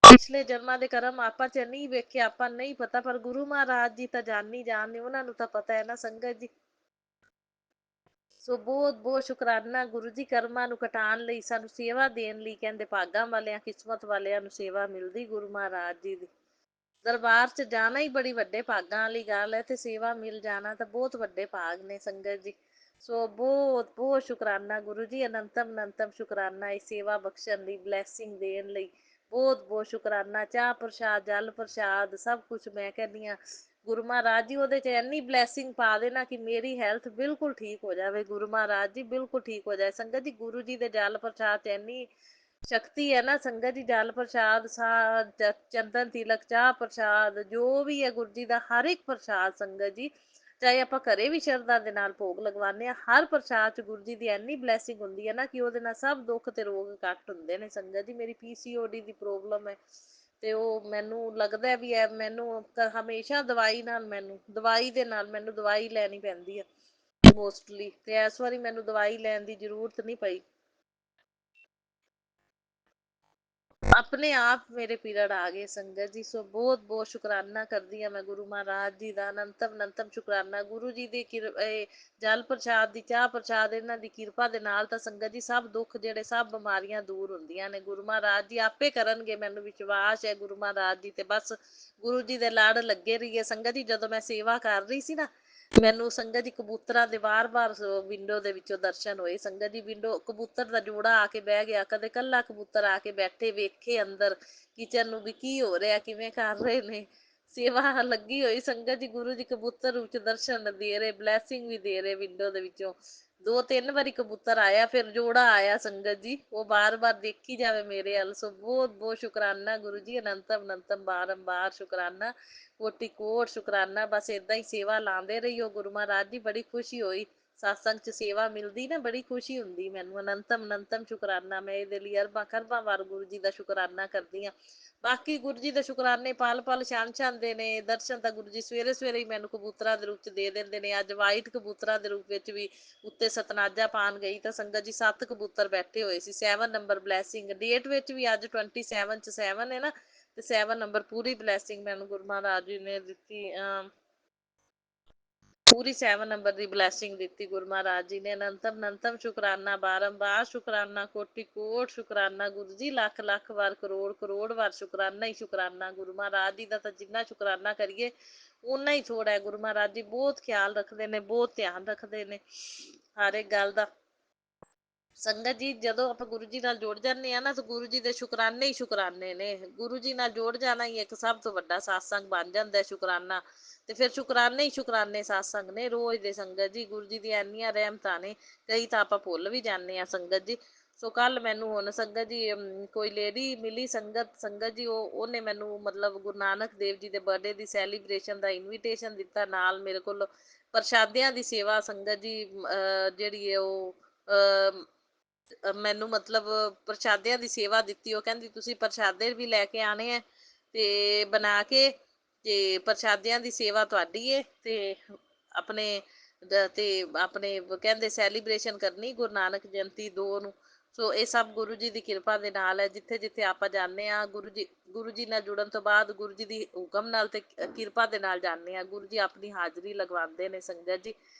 ਪਿਛਲੇ ਜਨਮਾਂ ਦੇ ਕਰਮ ਆਪਾਂ ਚ ਨਹੀਂ ਵੇਖੇ, ਆਪਾਂ ਨਹੀਂ ਪਤਾ, ਪਰ ਗੁਰੂ ਮਹਾਰਾਜ ਜੀ ਤਾਂ ਜਾਣੀ ਜਾਣ ਨੇ, ਉਹਨਾਂ ਨੂੰ ਤਾਂ ਪਤਾ ਹੈ ਨਾ ਸੰਗਤ ਜੀ। ਸੋ ਬਹੁਤ ਬਹੁਤ ਸ਼ੁਕਰਾਨਾ ਗੁਰੂ ਜੀ, ਕਰਮਾਂ ਨੂੰ ਕਟਾਉਣ ਲਈ, ਸਾਨੂੰ ਸੇਵਾ ਦੇਣ ਲਈ। ਕਹਿੰਦੇ ਭਾਗਾਂ ਵਾਲਿਆਂ, ਕਿਸਮਤ ਵਾਲਿਆਂ ਨੂੰ ਸੇਵਾ ਮਿਲਦੀ ਗੁਰੂ ਮਹਾਰਾਜ ਜੀ ਦੀ। ਦਰਬਾਰ 'ਚ ਜਾਣਾ ਹੀ ਬੜੀ ਵੱਡੇ ਭਾਗਾਂ ਵਾਲੀ ਗੱਲ ਹੈ, ਤੇ ਸੇਵਾ ਮਿਲ ਜਾਣਾ ਤਾਂ ਬਹੁਤ ਵੱਡੇ ਭਾਗ ਨੇ ਸੰਗਤ ਜੀ। ਸੋ ਬਹੁਤ ਬਹੁਤ ਸ਼ੁਕਰਾਨਾ ਗੁਰੂ ਜੀ, ਅਨੰਤਮ ਅਨੰਤਮ ਸ਼ੁਕਰਾਨਾ ਇਹ ਸੇਵਾ ਬਖਸ਼ਣ ਲਈ, ਬਲੈਸਿੰਗ ਦੇਣ ਲਈ। ਬਹੁਤ ਬਹੁਤ ਸ਼ੁਕਰਾਨਾ। ਚਾਹ ਪ੍ਰਸ਼ਾਦ, ਜਲ ਪ੍ਰਸ਼ਾਦ, ਸਭ ਕੁਛ ਮੈਂ ਕਹਿੰਦੀ ਹਾਂ ਗੁਰੂ ਮਹਾਰਾਜ ਜੀ ਉਹਦੇ 'ਚ ਇੰਨੀ ਬਲੈਸਿੰਗ ਪਾ ਦੇਣਾ ਕਿ ਮੇਰੀ ਹੈਲਥ ਬਿਲਕੁਲ ਠੀਕ ਹੋ ਜਾਵੇ। ਗੁਰੂ ਮਹਾਰਾਜ ਜੀ ਬਿਲਕੁਲ ਠੀਕ ਹੋ ਜਾਏ ਸੰਗਤ ਜੀ। ਗੁਰੂ ਜੀ ਦੇ ਜਲ ਪ੍ਰਸ਼ਾਦ 'ਚ ਇੰਨੀ ਸ਼ਕਤੀ ਹੈ ਨਾ ਸੰਗਤ ਜੀ, ਜਲ ਪ੍ਰਸ਼ਾਦ, ਚੰਦਨ ਤਿਲਕ, ਚਾਹ ਪ੍ਰਸ਼ਾਦ, ਜੋ ਵੀ ਹੈ ਗੁਰੂ ਜੀ ਦਾ ਹਰ ਇੱਕ ਪ੍ਰਸ਼ਾਦ ਸੰਗਤ ਜੀ, ਚਾਹੇ ਆਪਾਂ ਘਰੇ ਵੀ ਸ਼ਰਧਾ ਦੇ ਨਾਲ ਭੋਗ ਲਗਵਾਉਂਦੇ ਆ, ਹਰ ਪ੍ਰਸ਼ਾਦ ਚ ਗੁਰੂ ਜੀ ਦੀ ਇੰਨੀ ਬਲੈਸਿੰਗ ਹੁੰਦੀ ਹੈ ਨਾ ਕਿ ਉਹਦੇ ਨਾਲ ਸਭ ਦੁੱਖ ਤੇ ਰੋਗ ਕੱਟ ਹੁੰਦੇ ਨੇ ਸੰਗਤ ਜੀ। ਮੇਰੀ ਪੀਸੀਓਡੀ ਦੀ ਪ੍ਰੋਬਲਮ ਹੈ ਤੇ ਉਹ ਮੈਨੂੰ ਲੱਗਦਾ ਵੀ ਹੈ, ਮੈਨੂੰ ਹਮੇਸ਼ਾ ਦਵਾਈ ਦੇ ਨਾਲ ਮੈਨੂੰ ਦਵਾਈ ਲੈਣੀ ਪੈਂਦੀ ਹੈ ਮੋਸਟਲੀ, ਤੇ ਇਸ ਵਾਰੀ ਮੈਨੂੰ ਦਵਾਈ ਲੈਣ ਦੀ ਜ਼ਰੂਰਤ ਨਹੀਂ ਪਈ। ਆਪਣੇ ਆਪ ਮੇਰੇ ਪੀਰੀਅਡ ਆ ਗਏ ਸੰਗਤ ਜੀ। ਸੋ ਬਹੁਤ ਬਹੁਤ ਸ਼ੁਕਰਾਨਾ ਕਰਦੀ ਹਾਂ ਮੈਂ ਗੁਰੂ ਮਹਾਰਾਜ ਜੀ ਦਾ, ਅਨੰਤਮ ਅਨੰਤਮ ਸ਼ੁਕਰਾਨਾ ਗੁਰੂ ਜੀ ਦੀ ਜਲ ਪ੍ਰਸ਼ਾਦ ਦੀ, ਚਾਹ ਪ੍ਰਸ਼ਾਦ, ਇਹਨਾਂ ਦੀ ਕਿਰਪਾ ਦੇ ਨਾਲ ਤਾਂ ਸੰਗਤ ਜੀ ਸਭ ਦੁੱਖ ਜਿਹੜੇ, ਸਭ ਬਿਮਾਰੀਆਂ ਦੂਰ ਹੁੰਦੀਆਂ ਨੇ। ਗੁਰੂ ਮਹਾਰਾਜ ਜੀ ਆਪੇ ਕਰਨਗੇ, ਮੈਨੂੰ ਵਿਸ਼ਵਾਸ ਹੈ ਗੁਰੂ ਮਹਾਰਾਜ ਜੀ ਤੇ। ਬਸ ਗੁਰੂ ਜੀ ਦੇ ਲੜ ਲੱਗੇ ਰਹੀਏ ਸੰਗਤ ਜੀ। ਜਦੋਂ ਮੈਂ ਸੇਵਾ ਕਰ ਰਹੀ ਸੀ ਨਾ, ਮੈਨੂੰ ਸੰਗਤ ਜੀ ਕਬੂਤਰਾਂ ਦੇ ਵਾਰ-ਵਾਰ ਵਿੰਡੋ ਦੇ ਵਿੱਚੋਂ ਦਰਸ਼ਨ ਹੋਏ ਸੰਗਤ ਜੀ। ਵਿੰਡੋ ਕਬੂਤਰ ਦਾ ਜੋੜਾ ਆ ਕੇ ਬਹਿ ਗਿਆ, ਕਦੇ ਕੱਲਾ ਕਬੂਤਰ ਆ ਕੇ ਬੈਠੇ ਵੇਖੇ ਅੰਦਰ ਕਿਚਨ ਨੂੰ ਵੀ ਕੀ ਹੋ ਰਿਹਾ, ਕਿਵੇਂ ਕਰ ਰਹੇ ਨੇ, ਸੇਵਾ ਲੱਗੀ ਹੋਈ ਸੰਗਤ ਜੀ। ਗੁਰੂ ਜੀ ਕਬੂਤਰ ਵਿੱਚ ਦਰਸ਼ਨ ਦੇ ਰਹੇ, ਬਲੈਸਿੰਗ ਵੀ ਦੇ ਰਹੇ ਵਿੰਡੋ ਦੇ ਵਿੱਚੋਂ। 2-3 ਵਾਰੀ ਕਬੂਤਰ ਆਇਆ, ਫਿਰ ਜੋੜਾ ਆਇਆ ਸੰਗਤ ਜੀ, ਉਹ ਬਾਰ-ਬਾਰ ਦੇਖੀ ਜਾਵੇ ਮੇਰੇ ਵੱਲ। ਸੋ ਬਹੁਤ ਬਹੁਤ ਸ਼ੁਕਰਾਨਾ ਗੁਰੂ ਜੀ, ਅਨੰਤਮ ਅਨੰਤਮ ਬਾਰੰਬਾਰ ਸ਼ੁਕਰਾਨਾ, ਕੋਟि ਕੋਟ ਸ਼ੁਕਰਾਨਾ। ਬਸ ਏਦਾਂ ਹੀ ਸੇਵਾ ਲਾਉਂਦੇ ਰਹੀਓ ਗੁਰੂ ਮਹਾਰਾਜ ਜੀ। ਬੜੀ ਖੁਸ਼ੀ ਹੋਈ ਸਤਸੰਗ ਚ ਸੇਵਾ ਮਿਲਦੀ ਨਾ, ਬੜੀ ਖੁਸ਼ੀ ਹੁੰਦੀ ਮੈਨੂੰ। ਅਨੰਤਮ ਅਨੰਤਮ ਸ਼ੁਕਰਾਨਾ, ਮੈਂ ਇਹਦੇ ਲਈ ਅਰਬਾਂ ਖਰਬਾਂ ਵਾਰ ਗੁਰੂ ਜੀ ਦਾ ਸ਼ੁਕਰਾਨਾ ਕਰਦੀ ਹਾਂ। ਬਾਕੀ ਗੁਰੂ ਜੀ ਦੇ ਸ਼ੁਕਰਾਨੇ ਪਲ ਪਲ ਛਾਨ ਛਾਨਦੇ ਨੇ। ਦਰਸ਼ਨ ਤਾਂ ਗੁਰੂ ਜੀ ਸਵੇਰੇ ਸਵੇਰੇ ਹੀ ਮੈਨੂੰ ਕਬੂਤਰਾਂ ਦੇ ਰੂਪ ਚ ਦੇ ਦਿੰਦੇ ਨੇ। ਅੱਜ ਵਾਈਟ ਕਬੂਤਰਾਂ ਦੇ ਰੂਪ ਵਿੱਚ ਵੀ ਉੱਤੇ ਸਤਨਾਜਾ ਪਾਣ ਗਈ ਤਾਂ ਸੰਗਤ ਜੀ 7 ਕਬੂਤਰ ਬੈਠੇ ਹੋਏ ਸੀ। 7 ਨੰਬਰ ਬਲੈਸਿੰਗ ਡੇਟ ਵਿੱਚ ਵੀ ਅੱਜ 27 ਚ 7 ਹੈ ਨਾ, ਤੇ 7 ਨੰਬਰ ਪੂਰੀ ਬਲੈਸਿੰਗ ਮੈਨੂੰ ਗੁਰੂ ਮਹਾਰਾਜ ਜੀ ਨੇ ਦਿੱਤੀ। ਪੂਰੀ 7 ਨੰਬਰ ਦੀ ਬਲੈਸਿੰਗ ਦਿੱਤੀ ਗੁਰੂ ਮਹਾਰਾਜ ਜੀ ਨੇ। ਅਨੰਤਮ ਅਨੰਤਮ ਸ਼ੁਕਰਾਨਾ, ਬਾਰੰਬਾਰ ਸ਼ੁਕਰਾਨਾ, ਕੋਟि ਕੋਟ ਸ਼ੁਕਰਾਨਾ ਗੁਰੂ ਜੀ। ਲੱਖ ਲੱਖ ਵਾਰ, ਕਰੋੜ ਕਰੋੜ ਵਾਰ ਸ਼ੁਕਰਾਨਾ ਹੀ ਸ਼ੁਕਰਾਨਾ ਗੁਰੂ ਮਹਾਰਾਜ ਜੀ ਦਾ। ਤਾਂ ਜਿੰਨਾ ਸ਼ੁਕਰਾਨਾ ਕਰੀਏ ਓਨਾ ਹੀ ਥੋੜ੍ਹਾ ਹੈ। ਗੁਰੂ ਮਹਾਰਾਜ ਜੀ ਬਹੁਤ ਖਿਆਲ ਰੱਖਦੇ ਨੇ, ਬਹੁਤ ਧਿਆਨ ਰੱਖਦੇ ਨੇ ਹਰ ਇੱਕ ਗੱਲ ਦਾ। ਸੰਗਤ ਜੀ ਜਦੋਂ ਆਪਾਂ ਗੁਰੂ ਜੀ ਨਾਲ ਜੁੜ ਜਾਂਦੇ ਆ ਨਾ, ਤਾਂ ਗੁਰੂ ਜੀ ਦੇ ਸ਼ੁਕਰਾਨੇ ਹੀ ਸ਼ੁਕਰਾਨੇ ਨੇ। ਗੁਰੂ ਜੀ ਨਾਲ ਜੁੜ ਜਾਣਾ ਹੀ ਇੱਕ ਸਭ ਤੋਂ ਵੱਡਾ ਸਤਸੰਗ ਬਣ ਜਾਂਦਾ ਸ਼ੁਕਰਾਨਾ। ਤੇ ਫਿਰ ਸ਼ੁਕਰਾਨੇ ਹੀ ਸ਼ੁਕਰਾਨੇ ਸਤਸੰਗ ਨੇ ਰੋਜ਼ ਦੇ ਸੰਗਤ ਜੀ। ਗੁਰੂ ਜੀ ਦੀਆਂ ਇੰਨੀਆਂ ਰਹਿਮਤਾਂ ਨੇ, ਕਈ ਤਾਂ ਆਪਾਂ ਭੁੱਲ ਵੀ ਜਾਂਦੇ ਆ ਸੰਗਤ ਜੀ। ਸੋ ਕੱਲ ਮੈਨੂੰ ਹੁਣ ਸੰਗਤ ਜੀ ਕੋਈ ਲੇਡੀ ਮਿਲੀ ਸੰਗਤ ਜੀ, ਉਹਨੇ ਮੈਨੂੰ ਮਤਲਬ ਗੁਰੂ ਨਾਨਕ ਦੇਵ ਜੀ ਦੇ ਬਰਥਡੇ ਦੀ ਸੈਲੀਬ੍ਰੇਸ਼ਨ ਦਾ ਇਨਵੀਟੇਸ਼ਨ ਦਿੱਤਾ। ਨਾਲ ਮੇਰੇ ਕੋਲ ਪ੍ਰਸ਼ਾਦਿਆਂ ਦੀ ਸੇਵਾ ਸੰਗਤ ਜੀ ਜਿਹੜੀ ਹੈ ਉਹ ਮੈਨੂੰ ਮਤਲਬ ਪ੍ਰਸ਼ਾਦਿਆਂ ਦੀ ਸੇਵਾ ਦਿੱਤੀ। ਉਹ ਕਹਿੰਦੀ ਤੁਸੀਂ ਪ੍ਰਸ਼ਾਦੇ ਵੀ ਲੈ ਕੇ ਆਣੇ ਆ ਤੇ ਬਣਾ ਕੇ, ਤੇ ਪ੍ਰਸ਼ਾਦਿਆਂ ਦੀ ਸੇਵਾ ਤੁਹਾਡੀ ਏ, ਤੇ ਆਪਣੇ ਆਪਣੇ ਕਹਿੰਦੇ ਸੈਲੀਬ੍ਰੇਸ਼ਨ ਕਰਨੀ ਗੁਰੂ ਨਾਨਕ ਜਯੰਤੀ 2 ਨੂੰ। ਸੋ ਇਹ ਸਭ ਗੁਰੂ ਜੀ ਦੀ ਕਿਰਪਾ ਦੇ ਨਾਲ ਹੈ। ਜਿੱਥੇ ਜਿੱਥੇ ਆਪਾਂ ਜਾਂਦੇ ਹਾਂ ਗੁਰੂ ਜੀ ਨਾਲ ਜੁੜਨ ਤੋਂ ਬਾਅਦ, ਗੁਰੂ ਜੀ ਦੀ ਹੁਕਮ ਨਾਲ ਤੇ ਕਿਰਪਾ ਦੇ ਨਾਲ ਜਾਂਦੇ ਹਾਂ। ਗੁਰੂ ਜੀ ਆਪਣੀ ਹਾਜ਼ਰੀ ਲਗਵਾਉਂਦੇ ਨੇ ਸੰਗਤ ਜੀ।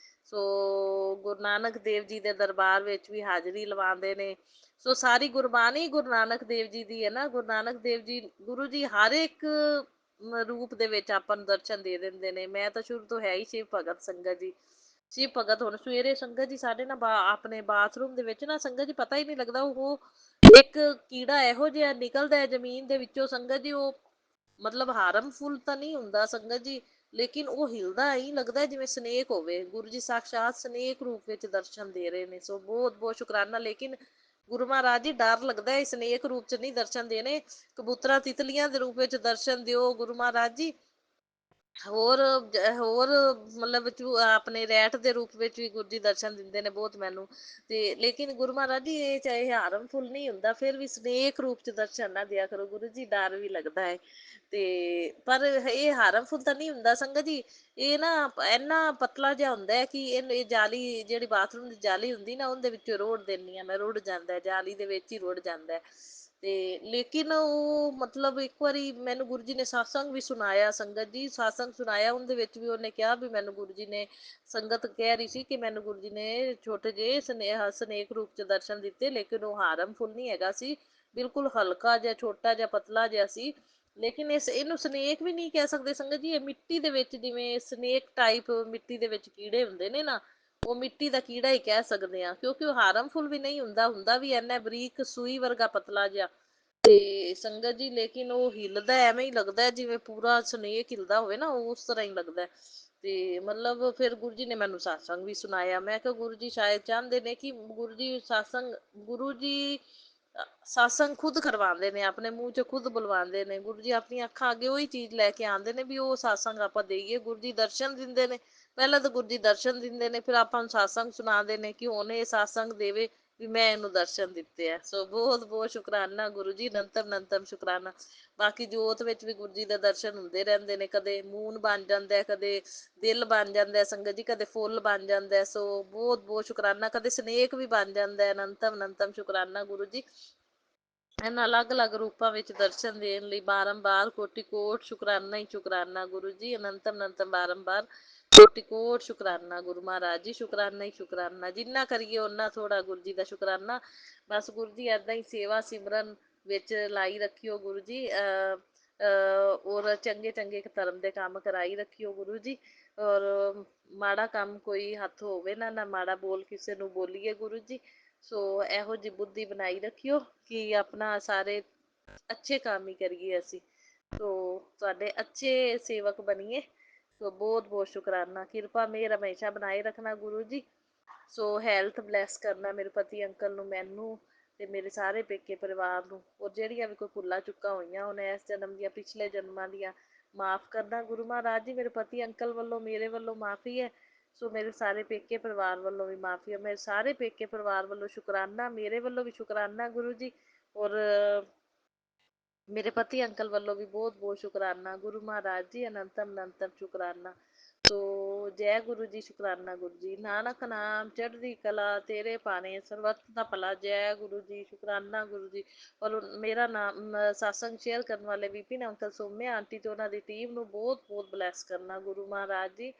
ਸੋ ਗੁਰੂ ਨਾਨਕ ਦੇਵ ਜੀ ਦੇ ਦਰਬਾਰ ਵਿੱਚ ਵੀ ਹਾਜ਼ਰੀ ਲਵਾਉਂਦੇ ਨੇ। ਸੋ ਸਾਰੀ ਗੁਰਬਾਣੀ ਗੁਰੂ ਨਾਨਕ ਦੇਵ ਜੀ ਦੀ ਹੈ ਨਾ। ਗੁਰੂ ਨਾਨਕ ਦੇਵ ਜੀ, ਗੁਰੂ ਜੀ ਹਰ ਇੱਕ ਰੂਪ ਦੇ ਵਿੱਚ ਆਪਾਂ ਨੂੰ ਦਰਸ਼ਨ ਦੇ ਦਿੰਦੇ ਨੇ। ਮੈਂ ਤਾਂ ਸ਼ੁਰੂ ਤੋਂ ਹੈ ਹੀ ਸ਼ਿਵ ਭਗਤ ਸੰਗਤ ਜੀ। ਸ਼ਿਵ ਭਗਤ ਹੁਣ ਸਵੇਰੇ ਸੰਗਤ ਜੀ ਸਾਡੇ ਨਾ ਆਪਣੇ ਬਾਥਰੂਮ ਦੇ ਵਿੱਚ ਨਾ ਸੰਗਤ ਜੀ ਪਤਾ ਹੀ ਨਹੀਂ ਲੱਗਦਾ, ਉਹ ਇੱਕ ਕੀੜਾ ਇਹੋ ਜਿਹਾ ਨਿਕਲਦਾ ਹੈ ਜ਼ਮੀਨ ਦੇ ਵਿੱਚੋਂ ਸੰਗਤ ਜੀ। ਉਹ ਮਤਲਬ ਹਾਰਮਫੁਲ ਤਾਂ ਨਹੀਂ ਹੁੰਦਾ ਸੰਗਤ ਜੀ, ਲੇਕਿਨ ਉਹ ਹਿਲਦਾ ਹੀ ਲੱਗਦਾ ਜਿਵੇਂ ਸਨੇਕ ਹੋਵੇ। ਗੁਰੂ ਜੀ ਸਾਕਸ਼ਾਤ ਸਨੇਕ ਰੂਪ ਵਿੱਚ ਦਰਸ਼ਨ ਦੇ ਰਹੇ ਨੇ। ਸੋ ਬਹੁਤ ਬਹੁਤ ਸ਼ੁਕਰਾਨਾ। ਲੇਕਿਨ ਗੁਰੂ ਮਹਾਰਾਜ ਜੀ ਡਰ ਲੱਗਦਾ ਇਸ ਸਨੇਕ ਰੂਪ ਚ ਨਹੀਂ ਦਰਸ਼ਨ ਦੇਣੇ, ਕਬੂਤਰਾਂ ਤਿਤਲੀਆਂ ਦੇ ਰੂਪ ਵਿੱਚ ਦਰਸ਼ਨ ਦਿਓ ਗੁਰੂ ਮਹਾਰਾਜ ਜੀ। ਹੋਰ ਹੋਰ ਮਤਲਬ ਆਪਣੇ ਰੈਟ ਦੇ ਰੂਪ ਵਿੱਚ ਵੀ ਗੁਰੂ ਜੀ ਦਰਸ਼ਨ ਦਿੰਦੇ ਨੇ ਬਹੁਤ ਮੈਨੂੰ। ਤੇ ਲੇਕਿਨ ਗੁਰੂ ਮਹਾਰਾਜ ਜੀ ਇਹ ਚਾਹੇ ਹਾਰਮਫੁਲ ਨਹੀਂ ਹੁੰਦਾ, ਫਿਰ ਵੀ ਸਨੇਕ ਰੂਪ ਚ ਦਰਸ਼ਨ ਨਾ ਦਿਆ ਕਰੋ ਗੁਰੂ ਜੀ, ਡਰ ਵੀ ਲੱਗਦਾ ਹੈ। ਤੇ ਪਰ ਇਹ ਹਾਰਮਫੁਲ ਤਾਂ ਨਹੀਂ ਹੁੰਦਾ ਸੰਗਤ ਜੀ। ਇਹ ਨਾ ਇੰਨਾ ਪਤਲਾ ਜਿਹਾ ਹੁੰਦਾ ਹੈ ਕਿ ਇਹ ਜਾਲੀ ਜਿਹੜੀ ਬਾਥਰੂਮ ਦੀ ਜਾਲੀ ਹੁੰਦੀ ਨਾ, ਉਹਦੇ ਵਿੱਚੋਂ ਰੋੜ ਦਿੰਦੀ ਹਾਂ ਮੈਂ, ਰੁੜ ਜਾਂਦਾ ਜਾਲੀ ਦੇ ਵਿੱਚ ਹੀ ਰੁੜ ਜਾਂਦਾ। ਤੇ ਲੇਕਿਨ ਉਹ ਮਤਲਬ ਇੱਕ ਵਾਰੀ ਮੈਨੂੰ ਗੁਰੂ ਜੀ ਨੇ ਸਤਸੰਗ ਵੀ ਸੁਣਾਇਆ ਸੰਗਤ ਜੀ। ਸਤਸੰਗ ਸੁਣਾਇਆ, ਉਹਦੇ ਵਿੱਚ ਵੀ ਉਹਨੇ ਕਿਹਾ ਵੀ ਮੈਨੂੰ ਗੁਰੂ ਜੀ ਨੇ, ਸੰਗਤ ਕਹਿ ਰਹੀ ਸੀ ਕਿ ਮੈਨੂੰ ਗੁਰੂ ਜੀ ਨੇ ਛੋਟੇ ਜਿਹੇ ਸਨੇਕ ਰੂਪ ਚ ਦਰਸ਼ਨ ਦਿੱਤੇ, ਲੇਕਿਨ ਉਹ ਹਾਰਮਫੁਲ ਨਹੀਂ ਹੈਗਾ ਸੀ। ਬਿਲਕੁਲ ਹਲਕਾ ਜਿਹਾ, ਛੋਟਾ ਜਿਹਾ, ਪਤਲਾ ਜਿਹਾ ਸੀ। ਲੇਕਿਨ ਇਹਨੂੰ ਸਨੇਕ ਵੀ ਨਹੀਂ ਕਹਿ ਸਕਦੇ ਸੰਗਤ ਜੀ। ਇਹ ਮਿੱਟੀ ਦੇ ਵਿੱਚ ਜਿਵੇਂ ਸਨੇਕ ਟਾਈਪ ਮਿੱਟੀ ਦੇ ਵਿੱਚ ਕੀੜੇ ਹੁੰਦੇ ਨੇ ਨਾ, ਉਹ ਮਿੱਟੀ ਦਾ ਕੀੜਾ ਹੀ ਕਹਿ ਸਕਦੇ ਆ। ਕਿਉਂਕਿ ਉਹ ਹਾਰਮਫੁਲ ਵੀ ਨਹੀਂ ਹੁੰਦਾ ਵੀ ਇੰਨਾ ਬਰੀਕ ਸੂਈ ਵਰਗਾ ਪਤਲਾ ਜਿਹਾ ਤੇ ਸੰਗਤ ਜੀ। ਲੇਕਿਨ ਉਹ ਹਿੱਲਦਾ ਐਵੇਂ ਹੀ ਲੱਗਦਾ ਜਿਵੇਂ ਪੂਰਾ ਸਨੇਕ ਹਿੱਲਦਾ ਹੋਵੇ ਨਾ, ਉਸ ਤਰ੍ਹਾਂ ਹੀ ਲੱਗਦਾ। ਤੇ ਮਤਲਬ ਫਿਰ ਗੁਰੂ ਜੀ ਨੇ ਮੈਨੂੰ ਸਤਸੰਗ ਵੀ ਸੁਣਾਇਆ। ਮੈਂ ਕਿਹਾ ਗੁਰੂ ਜੀ ਸ਼ਾਇਦ ਚਾਹੁੰਦੇ ਨੇ ਕਿ ਗੁਰੂ ਜੀ ਸਤਸੰਗ, ਗੁਰੂ ਜੀ ਸਤਸੰਗ ਖੁਦ ਕਰਵਾਉਂਦੇ ਨੇ, ਆਪਣੇ ਮੂੰਹ 'ਚ ਖੁਦ ਬੁਲਵਾਉਂਦੇ ਨੇ। ਗੁਰੂ ਜੀ ਆਪਣੀਆਂ ਅੱਖਾਂ ਅੱਗੇ ਉਹੀ ਚੀਜ਼ ਲੈ ਕੇ ਆਉਂਦੇ ਨੇ ਵੀ ਉਹ ਸਤਸੰਗ ਆਪਾਂ ਦੇਈਏ। ਗੁਰੂ ਜੀ ਦਰਸ਼ਨ ਦਿੰਦੇ ਨੇ, ਪਹਿਲਾਂ ਤਾਂ ਗੁਰੂ ਜੀ ਦਰਸ਼ਨ ਦਿੰਦੇ ਨੇ, ਫਿਰ ਆਪਾਂ ਨੂੰ ਸਤਸੰਗ ਸੁਣਾਉਂਦੇ ਨੇ ਕਿ ਹੁਣ ਇਹ ਸਤਸੰਗ ਦੇਵੇ ਵੀ ਮੈਂ ਇਹਨੂੰ ਦਰਸ਼ਨ ਦਿੱਤੇ ਆ। ਸੋ ਬਹੁਤ ਬਹੁਤ ਸ਼ੁਕਰਾਨਾ ਗੁਰੂ ਜੀ, ਅਨੰਤਮ ਅਨੰਤਮ ਸ਼ੁਕਰਾਨਾ। ਬਾਕੀ ਜੋਤ ਵਿੱਚ ਵੀ ਗੁਰੂ ਜੀ ਦੇ ਦਰਸ਼ਨ ਹੁੰਦੇ ਰਹਿੰਦੇ ਨੇ, ਕਦੇ ਮੂਨ ਬਣ ਜਾਂਦਾ, ਕਦੇ ਦਿਲ ਬਣ ਜਾਂਦਾ ਸੰਗਤ ਜੀ, ਕਦੇ ਫੁੱਲ ਬਣ ਜਾਂਦਾ। ਸੋ ਬਹੁਤ ਬਹੁਤ ਸ਼ੁਕਰਾਨਾ, ਕਦੇ ਸਨੇਕ ਵੀ ਬਣ ਜਾਂਦਾ। ਅਨੰਤਮ ਅਨੰਤਮ ਸ਼ੁਕਰਾਨਾ ਗੁਰੂ ਜੀ, ਇਹਨਾਂ ਅਲੱਗ ਅਲੱਗ ਰੂਪਾਂ ਵਿੱਚ ਦਰਸ਼ਨ ਦੇਣ ਲਈ ਬਾਰੰਬਾਰ ਕੋਟि ਕੋਟ ਸ਼ੁਕਰਾਨਾ ਹੀ ਸ਼ੁਕਰਾਨਾ ਗੁਰੂ ਜੀ। ਅਨੰਤਮ ਅਨੰਤਮ ਬਾਰੰਬਾਰ ਕੋਟि ਕੋਟ ਸ਼ੁਕਰਾਨਾ ਗੁਰੂ ਮਹਾਰਾਜ ਜੀ, ਸ਼ੁਕਰਾਨਾ ਹੀ ਸ਼ੁਕਰਾਨਾ। ਜਿੰਨਾ ਕਰੀਏ ਓਨਾ ਥੋੜਾ ਗੁਰੂ ਜੀ ਦਾ ਸ਼ੁਕਰਾਨਾ। ਬਸ ਗੁਰੂ ਜੀ ਏਦਾਂ ਹੀ ਸੇਵਾ ਸਿਮਰਨ ਵਿੱਚ ਲਾਈ ਰੱਖਿਓ ਗੁਰੂ ਜੀ। ਔਰ ਚੰਗੇ ਚੰਗੇ ਧਰਮ ਦੇ ਕੰਮ ਕਰਾਈ ਰੱਖਿਓ ਗੁਰੂ ਜੀ। ਔਰ ਮਾੜਾ ਕੰਮ ਕੋਈ ਹੱਥ ਹੋਵੇ ਨਾ, ਨਾ ਮਾੜਾ ਬੋਲ ਕਿਸੇ ਨੂੰ ਬੋਲੀਏ ਗੁਰੂ ਜੀ। ਸੋ ਇਹੋ ਜਿਹੀ ਬੁੱਧੀ ਬਣਾਈ ਰੱਖਿਓ ਕਿ ਆਪਣਾ ਸਾਰੇ ਅੱਛੇ ਕੰਮ ਹੀ ਕਰੀਏ ਅਸੀਂ। ਸੋ ਤੁਹਾਡੇ ਅੱਛੇ ਸੇਵਕ ਬਣੀਏ। ਸੋ ਬਹੁਤ ਬਹੁਤ ਸ਼ੁਕਰਾਨਾ, ਕਿਰਪਾ ਮੇਹਰ ਹਮੇਸ਼ਾ ਬਣਾਏ ਰੱਖਣਾ ਗੁਰੂ ਜੀ। ਸੋ ਹੈਲਥ ਬਲੈਸ ਕਰਨਾ ਮੇਰੇ ਪਤੀ ਅੰਕਲ ਨੂੰ, ਮੈਨੂੰ ਤੇ ਮੇਰੇ ਸਾਰੇ ਪੇਕੇ ਪਰਿਵਾਰ ਨੂੰ। ਔਰ ਜਿਹੜੀਆਂ ਵੀ ਕੋਈ ਭੁੱਲਾਂ ਚੁੱਕਾਂ ਹੋਈਆਂ ਉਹਨੇ ਇਸ ਜਨਮ ਦੀਆਂ, ਪਿਛਲੇ ਜਨਮਾਂ ਦੀਆਂ, ਮਾਫ ਕਰਨਾ ਗੁਰੂ ਮਹਾਰਾਜ ਜੀ। ਮੇਰੇ ਪਤੀ ਅੰਕਲ ਵੱਲੋਂ, ਮੇਰੇ ਵੱਲੋਂ ਮਾਫੀ ਹੈ। ਸੋ ਮੇਰੇ ਸਾਰੇ ਪੇਕੇ ਪਰਿਵਾਰ ਵੱਲੋਂ ਵੀ ਮਾਫੀ ਹੈ। ਮੇਰੇ ਸਾਰੇ ਪੇਕੇ ਪਰਿਵਾਰ ਵੱਲੋਂ ਸ਼ੁਕਰਾਨਾ, ਮੇਰੇ ਵੱਲੋਂ ਵੀ ਸ਼ੁਕਰਾਨਾ ਗੁਰੂ ਜੀ। ਔਰ ਮੇਰੇ ਪਤੀ ਅੰਕਲ ਵੱਲੋਂ ਵੀ ਬਹੁਤ ਬਹੁਤ ਸ਼ੁਕਰਾਨਾ ਗੁਰੂ ਮਹਾਰਾਜ ਜੀ। ਅਨੰਤਮ ਅਨੰਤਮ ਸ਼ੁਕਰਾਨਾ। ਸੋ ਜੈ ਗੁਰੂ ਜੀ, ਸ਼ੁਕਰਾਨਾ ਗੁਰੂ ਜੀ। ਨਾਨਕ ਨਾਮ ਚੜ੍ਹਦੀ ਕਲਾ ਤੇਰੇ ਭਾਣੇ, ਸਰਬੱਤ ਦਾ ਭਲਾ। ਜੈ ਗੁਰੂ ਜੀ, ਸ਼ੁਕਰਾਨਾ ਗੁਰੂ ਜੀ। ਔਰ ਮੇਰਾ ਨਾਮ ਸਤਸੰਗ ਸ਼ੇਅਰ ਕਰਨ ਵਾਲੇ ਵਿਪਿਨ ਅੰਕਲ, ਸੋਮਿਆ ਆਂਟੀ ਤੇ ਉਹਨਾਂ ਦੀ ਟੀਮ ਨੂੰ ਬਹੁਤ ਬਹੁਤ ਬਲੈਸ ਕਰਨਾ ਗੁਰੂ ਮਹਾਰਾਜ ਜੀ।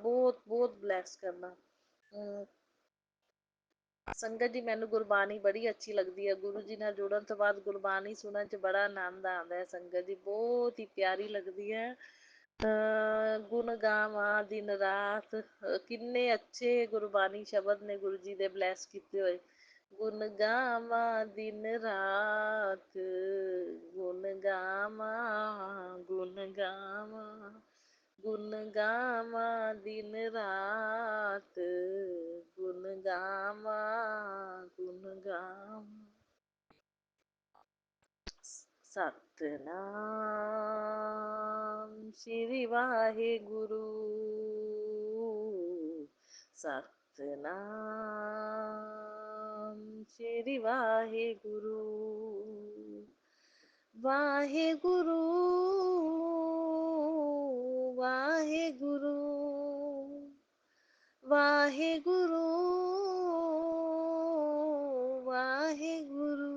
ਬਹੁਤ ਬਹੁਤ ਬਲੈਸ ਕਰਨਾ। ਸੰਗਤ ਜੀ, ਮੈਨੂੰ ਗੁਰਬਾਣੀ ਬੜੀ ਅੱਛੀ ਲੱਗਦੀ ਹੈ। ਗੁਰੂ ਜੀ ਨਾਲ ਜੁੜਨ ਤੋਂ ਬਾਅਦ ਗੁਰਬਾਣੀ ਸੁਣਨ 'ਚ ਬੜਾ ਆਨੰਦ ਆਉਂਦਾ ਹੈ। ਸੰਗਤ ਜੀ ਬਹੁਤ ਹੀ ਪਿਆਰੀ ਲੱਗਦੀ ਹੈ। ਗੁਣ ਗਾਵਾਂ ਦਿਨ ਰਾਤ, ਕਿੰਨੇ ਅੱਛੇ ਗੁਰਬਾਣੀ ਸ਼ਬਦ ਨੇ ਗੁਰੂ ਜੀ ਦੇ ਬਲੈਸ ਕੀਤੇ ਹੋਏ। ਗੁਣ ਗਾਵਾਂ ਦਿਨ ਰਾਤ, ਗੁਣ ਗਾਵਾਂ, ਗੁਣ ਗਾਵਾਂ, ਗੁਣ ਗਾਵਾਂ ਦਿਨ ਰਾਤ, ਗੁਣ ਗਾਵਾਂ, ਗੁਣ ਗਾਵਾਂ। ਸਤਨਾਮ ਸ਼੍ਰੀ ਵਾਹਿਗੁਰੂ, ਸਤਨਾਮ ਸ਼੍ਰੀ ਵਾਹਿਗੁਰੂ। ਵਾਹਿਗੁਰੂ ਵਾਹਿਗੁਰੂ ਵਾਹਿਗੁਰੂ ਵਾਹਿਗੁਰੂ।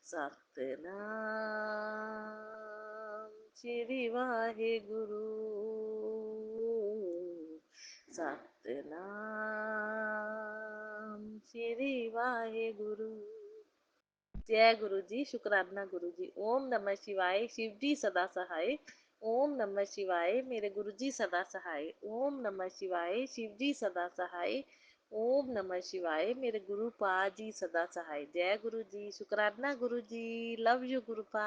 ਸਤਨਾਮ ਸ਼੍ਰੀ ਵਾਹਿਗੁਰੂ, ਸਤਨਾਮ ਸ਼੍ਰੀ ਵਾਹਿਗੁਰੂ। ਜੈ ਗੁਰੂ ਜੀ, ਸ਼ੁਕਰਾਨਾ ਗੁਰੂ ਜੀ। ਓਮ ਨਮः शिवाय, शिव जी सदा सहाय। ओम नमः शिवाय, मेरे गुरु जी सदा सहाय। ओम नमः शिवाय, शिव जी सदा सहाय। ओम नमः शिवाय, मेरे गुरु पा जी सदा सहाय। जय गुरु जी, शुकराना गुरु जी। लव यू गुरु पा।